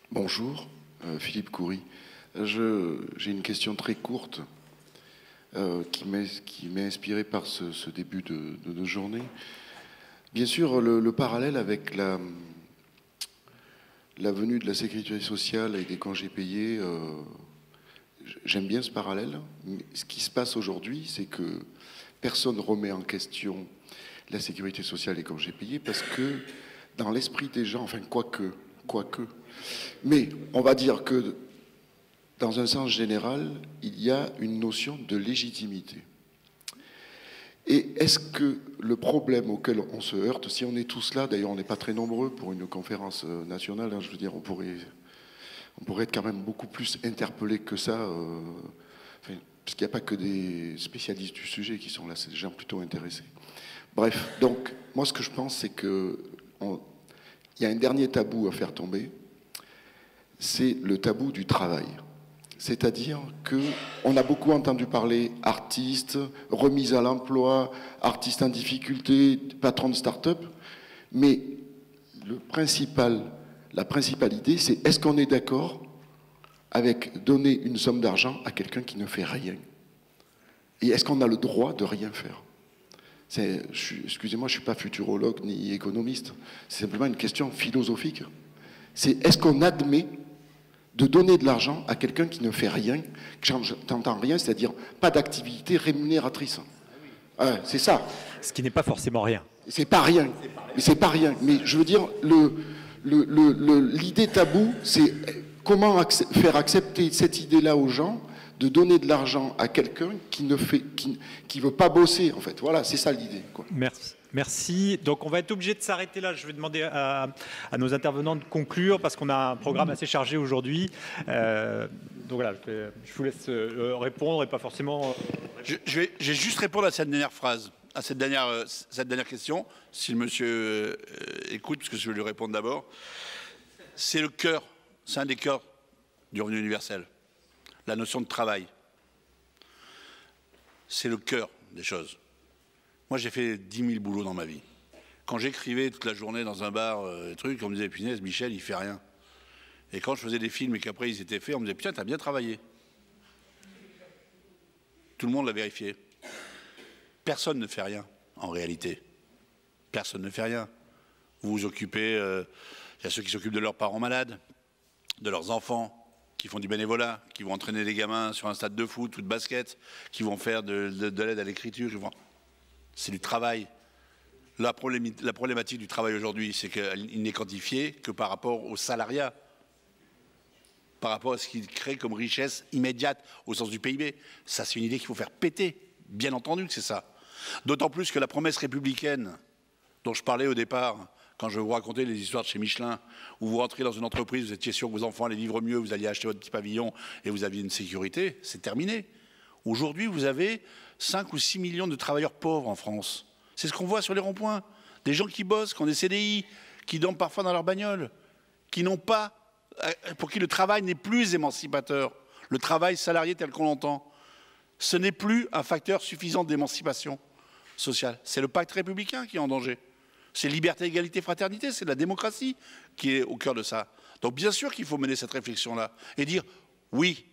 Bonjour, Philippe Coury. J'ai une question très courte qui m'est inspirée par ce début de journée. Bien sûr, le parallèle avec la venue de la sécurité sociale et des congés payés, j'aime bien ce parallèle. Mais ce qui se passe aujourd'hui, c'est que personne ne remet en question la sécurité sociale et les congés payés parce que dans l'esprit des gens, enfin quoique, mais on va dire que dans un sens général, il y a une notion de légitimité. Et est-ce que le problème auquel on se heurte, si on est tous là, d'ailleurs on n'est pas très nombreux pour une conférence nationale, hein, je veux dire, on pourrait être quand même beaucoup plus interpellés que ça, parce qu'il n'y a pas que des spécialistes du sujet qui sont là, c'est des gens plutôt intéressés. Bref, donc moi ce que je pense, c'est que il y a un dernier tabou à faire tomber, c'est le tabou du travail. C'est-à-dire qu'on a beaucoup entendu parler artistes, remise à l'emploi, artistes en difficulté, patrons de start-up, mais la principale idée, c'est est-ce qu'on est d'accord avec donner une somme d'argent à quelqu'un qui ne fait rien? Et est-ce qu'on a le droit de rien faire? Excusez-moi, je ne suis pas futurologue ni économiste, c'est simplement une question philosophique. C'est est-ce qu'on admet de donner de l'argent à quelqu'un qui ne fait rien, qui n'entend rien, c'est-à-dire pas d'activité rémunératrice. C'est ça. Ce qui n'est pas forcément rien. C'est pas rien. Mais c'est pas rien. Mais je veux dire, l'idée tabou, c'est comment faire accepter cette idée-là aux gens, de donner de l'argent à quelqu'un qui veut pas bosser, en fait. Voilà, c'est ça l'idée. Merci. Donc on va être obligé de s'arrêter là. Je vais demander à nos intervenants de conclure parce qu'on a un programme assez chargé aujourd'hui. Donc voilà, je vous laisse répondre et pas forcément... Je vais juste répondre à cette dernière phrase, à cette dernière question, si le monsieur écoute, parce que je vais lui répondre d'abord. C'est le cœur, c'est un des cœurs du revenu universel. La notion de travail. C'est le cœur des choses. Moi, j'ai fait 10 000 boulots dans ma vie. Quand j'écrivais toute la journée dans un bar, on me disait, punaise, Michel, il fait rien. Et quand je faisais des films et qu'après ils étaient faits, on me disait, putain, t'as bien travaillé. Tout le monde l'a vérifié. personne ne fait rien, en réalité. Personne ne fait rien. Vous vous occupez, il y a ceux qui s'occupent de leurs parents malades, de leurs enfants, qui font du bénévolat, qui vont entraîner les gamins sur un stade de foot ou de basket, qui vont faire de l'aide à l'écriture. C'est du travail. La problématique du travail aujourd'hui, c'est qu'il n'est quantifié que par rapport au salariat, par rapport à ce qu'il crée comme richesse immédiate au sens du PIB. Ça, c'est une idée qu'il faut faire péter. Bien entendu que c'est ça. D'autant plus que la promesse républicaine dont je parlais au départ, quand je vous racontais les histoires de chez Michelin, où vous rentriez dans une entreprise, vous étiez sûr que vos enfants allaient vivre mieux, vous alliez acheter votre petit pavillon et vous aviez une sécurité, c'est terminé. Aujourd'hui, vous avez 5 ou 6 millions de travailleurs pauvres en France. C'est ce qu'on voit sur les ronds-points. Des gens qui bossent, qui ont des CDI, qui dorment parfois dans leur bagnole, qui n'ont pas, pour qui le travail n'est plus émancipateur. Le travail salarié tel qu'on l'entend, ce n'est plus un facteur suffisant d'émancipation sociale. C'est le pacte républicain qui est en danger. C'est liberté, égalité, fraternité, c'est la démocratie qui est au cœur de ça. Donc bien sûr qu'il faut mener cette réflexion-là et dire, oui,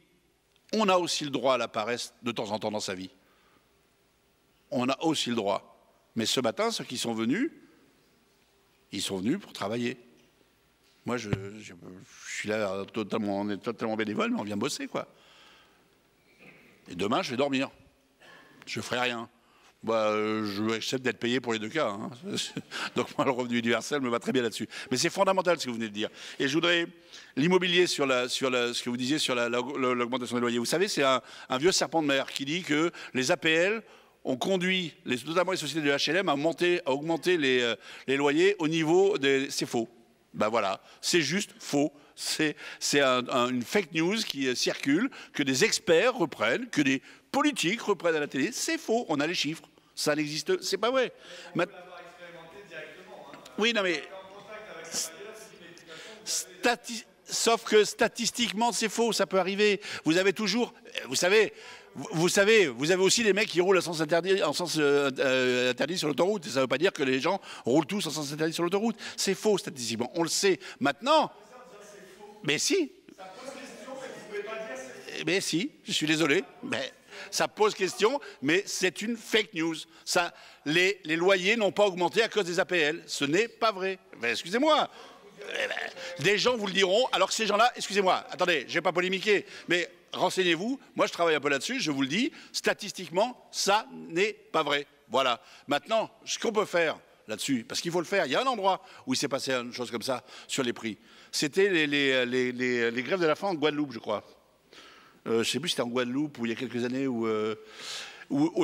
on a aussi le droit à la paresse de temps en temps dans sa vie. On a aussi le droit. Mais ce matin, ceux qui sont venus, ils sont venus pour travailler. Moi, je suis là, on est totalement bénévole, mais on vient bosser, quoi. Et demain, je vais dormir. Je ferai rien. Je accepte d'être payé pour les deux cas. Hein. Donc moi, le revenu universel me va très bien là-dessus. Mais c'est fondamental ce que vous venez de dire. Et je voudrais l'immobilier sur ce que vous disiez sur l'augmentation des loyers. Vous savez, c'est un vieux serpent de mer qui dit que les APL ont conduit, notamment les sociétés de HLM, à augmenter les loyers au niveau des... C'est faux. Ben voilà, c'est juste faux. C'est une fake news qui circule, que des experts reprennent, que des politiques reprennent à la télé. C'est faux, on a les chiffres. Ça n'existe, c'est pas vrai. Oui, non mais... Sauf que statistiquement, c'est faux, ça peut arriver. Vous avez toujours... Vous savez, vous avez aussi des mecs qui roulent en sens interdit sur l'autoroute. Et ça ne veut pas dire que les gens roulent tous en sens interdit sur l'autoroute. C'est faux statistiquement, on le sait. Maintenant... Mais si. Mais si, je suis désolé. Mais ça pose question, mais c'est une fake news. Les loyers n'ont pas augmenté à cause des APL. Ce n'est pas vrai. Excusez-moi. Des gens vous le diront, alors que ces gens-là, excusez-moi, attendez, je ne vais pas polémiquer, mais renseignez-vous. Moi, je travaille un peu là-dessus, je vous le dis. Statistiquement, ça n'est pas vrai. Voilà. Maintenant, ce qu'on peut faire là-dessus, parce qu'il faut le faire, il y a un endroit où il s'est passé une chose comme ça sur les prix. C'était les grèves de la faim en Guadeloupe, je crois. Je ne sais plus si c'était en Guadeloupe ou il y a quelques années où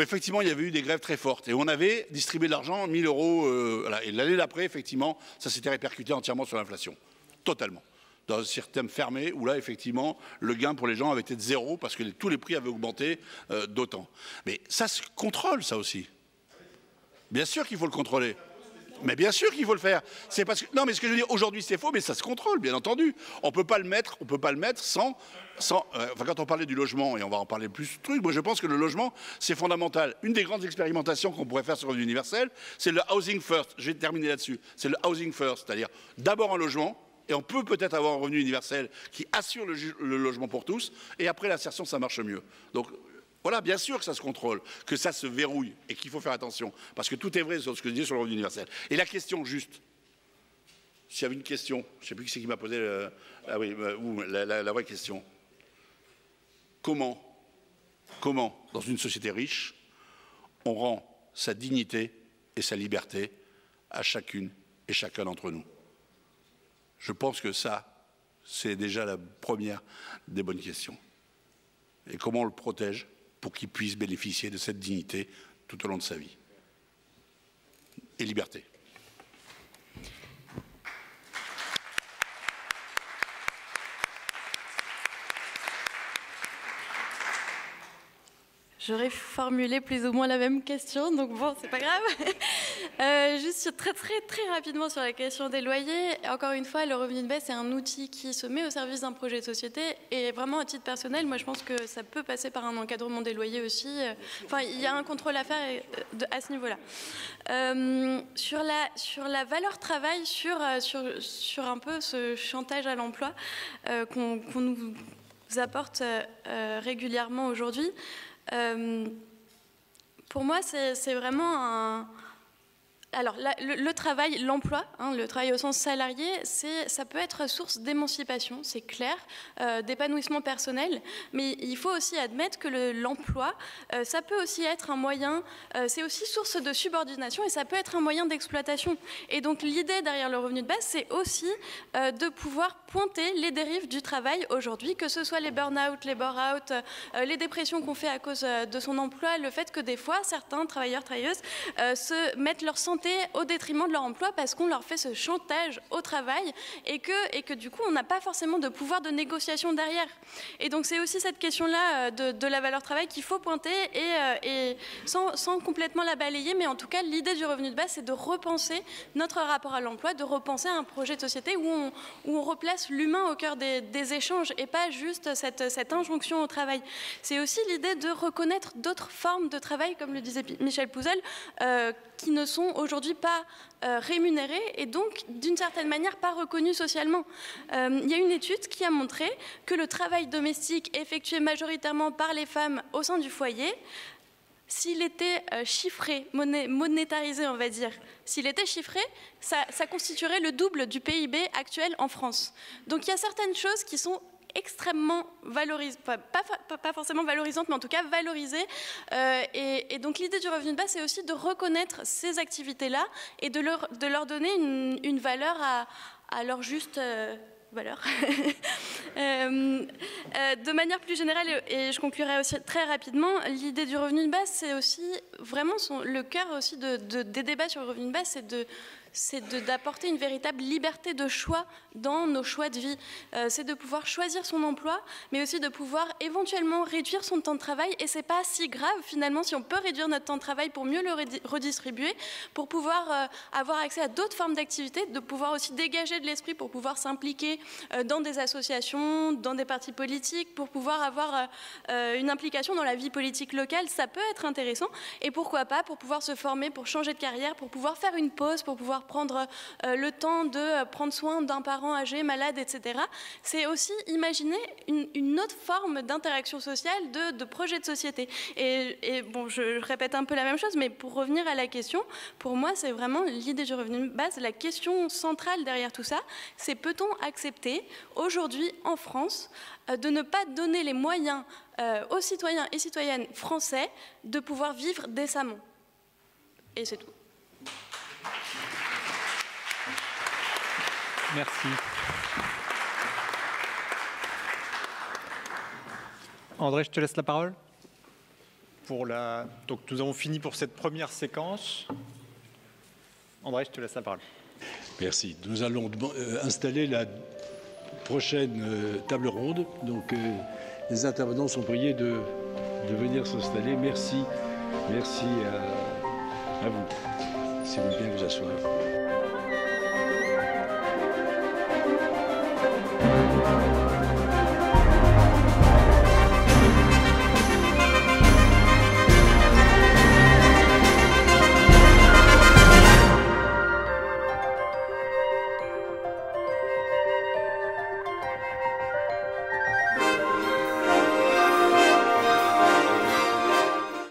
effectivement il y avait eu des grèves très fortes. Et on avait distribué de l'argent, 1 000 €. Voilà. Et l'année d'après, effectivement, ça s'était répercuté entièrement sur l'inflation. Totalement. Dans un système fermé où là, effectivement, le gain pour les gens avait été de 0 parce que tous les prix avaient augmenté d'autant. Mais ça se contrôle, ça aussi. Bien sûr qu'il faut le contrôler. Mais bien sûr qu'il faut le faire. C'est parce que non, mais ce que je veux dire aujourd'hui, c'est faux, mais ça se contrôle, bien entendu. On peut pas le mettre sans. Enfin, quand on parlait du logement, et on va en parler plus de trucs, moi je pense que le logement, c'est fondamental. Une des grandes expérimentations qu'on pourrait faire sur le revenu universel, c'est le housing first. Je vais terminer là-dessus. C'est le housing first, c'est-à-dire d'abord un logement, et on peut peut-être avoir un revenu universel qui assure le logement pour tous, et après l'insertion, ça marche mieux. Donc voilà, bien sûr que ça se contrôle, que ça se verrouille et qu'il faut faire attention. Parce que tout est vrai sur ce que je dis sur le revenu universel. Et la question juste, s'il y avait une question, je ne sais plus qui c'est qui m'a posé la vraie question. Comment, dans une société riche, on rend sa dignité et sa liberté à chacune et chacun d'entre nous? Je pense que ça, c'est déjà la première des bonnes questions. Et comment on le protège pour qu'il puisse bénéficier de cette dignité tout au long de sa vie. Et liberté. J'aurais formulé plus ou moins la même question, donc bon, c'est pas grave. Juste très rapidement sur la question des loyers. Encore une fois, le revenu de baisse est un outil qui se met au service d'un projet de société. Et vraiment, à titre personnel, moi, je pense que ça peut passer par un encadrement des loyers aussi. Enfin, il y a un contrôle à faire à ce niveau-là. Sur la valeur travail, sur un peu ce chantage à l'emploi qu'on nous apporte régulièrement aujourd'hui. Pour moi, c'est vraiment un... Alors, le travail, l'emploi, le travail au sens salarié, ça peut être source d'émancipation, c'est clair, d'épanouissement personnel, mais il faut aussi admettre que l'emploi, ça peut aussi être un moyen, c'est aussi source de subordination et ça peut être un moyen d'exploitation. Et donc, l'idée derrière le revenu de base, c'est aussi de pouvoir pointer les dérives du travail aujourd'hui, que ce soit les burn-out, les bore-out, les dépressions qu'on fait à cause de son emploi, le fait que des fois, certains travailleurs, travailleuses se mettent leur santé au détriment de leur emploi parce qu'on leur fait ce chantage au travail et que du coup on n'a pas forcément de pouvoir de négociation derrière. Et donc c'est aussi cette question-là de la valeur travail qu'il faut pointer et sans complètement la balayer, mais en tout cas l'idée du revenu de base, c'est de repenser notre rapport à l'emploi, de repenser un projet de société où on replace l'humain au cœur des échanges et pas juste cette injonction au travail. C'est aussi l'idée de reconnaître d'autres formes de travail, comme le disait Michel Pouzel, qui ne sont aujourd'hui pas rémunérés et donc d'une certaine manière pas reconnus socialement. Il y a une étude qui a montré que le travail domestique effectué majoritairement par les femmes au sein du foyer, s'il était chiffré, monétarisé on va dire, s'il était chiffré, ça constituerait le double du PIB actuel en France. Donc il y a certaines choses qui sont extrêmement valorisantes, pas forcément valorisantes, mais en tout cas valorisées. Et donc l'idée du revenu de base, c'est aussi de reconnaître ces activités-là et de leur donner une valeur à leur juste valeur. De manière plus générale, et je conclurai aussi très rapidement, l'idée du revenu de base, c'est aussi vraiment le cœur aussi des débats sur le revenu de base, c'est d'apporter une véritable liberté de choix dans nos choix de vie. C'est de pouvoir choisir son emploi, mais aussi de pouvoir éventuellement réduire son temps de travail. Et c'est pas si grave finalement si on peut réduire notre temps de travail pour mieux le redistribuer, pour pouvoir avoir accès à d'autres formes d'activités, de pouvoir aussi dégager de l'esprit pour pouvoir s'impliquer dans des associations, dans des partis politiques, pour pouvoir avoir une implication dans la vie politique locale. Ça peut être intéressant. Et pourquoi pas pour pouvoir se former, pour changer de carrière, pour pouvoir faire une pause, pour pouvoir prendre le temps de prendre soin d'un parent âgé, malade, etc. C'est aussi imaginer une autre forme d'interaction sociale, de projet de société. Et bon, je répète un peu la même chose, mais pour revenir à la question, pour moi, c'est vraiment l'idée du revenu de base. La question centrale derrière tout ça, c'est peut-on accepter aujourd'hui en France de ne pas donner les moyens aux citoyens et citoyennes français de pouvoir vivre décemment. Et c'est tout. Merci. André, je te laisse la parole. Donc, nous avons fini pour cette première séquence. André, je te laisse la parole. Merci. Nous allons installer la prochaine table ronde. Donc, les intervenants sont priés de venir s'installer. Merci à vous. Si vous voulez bien vous asseoir.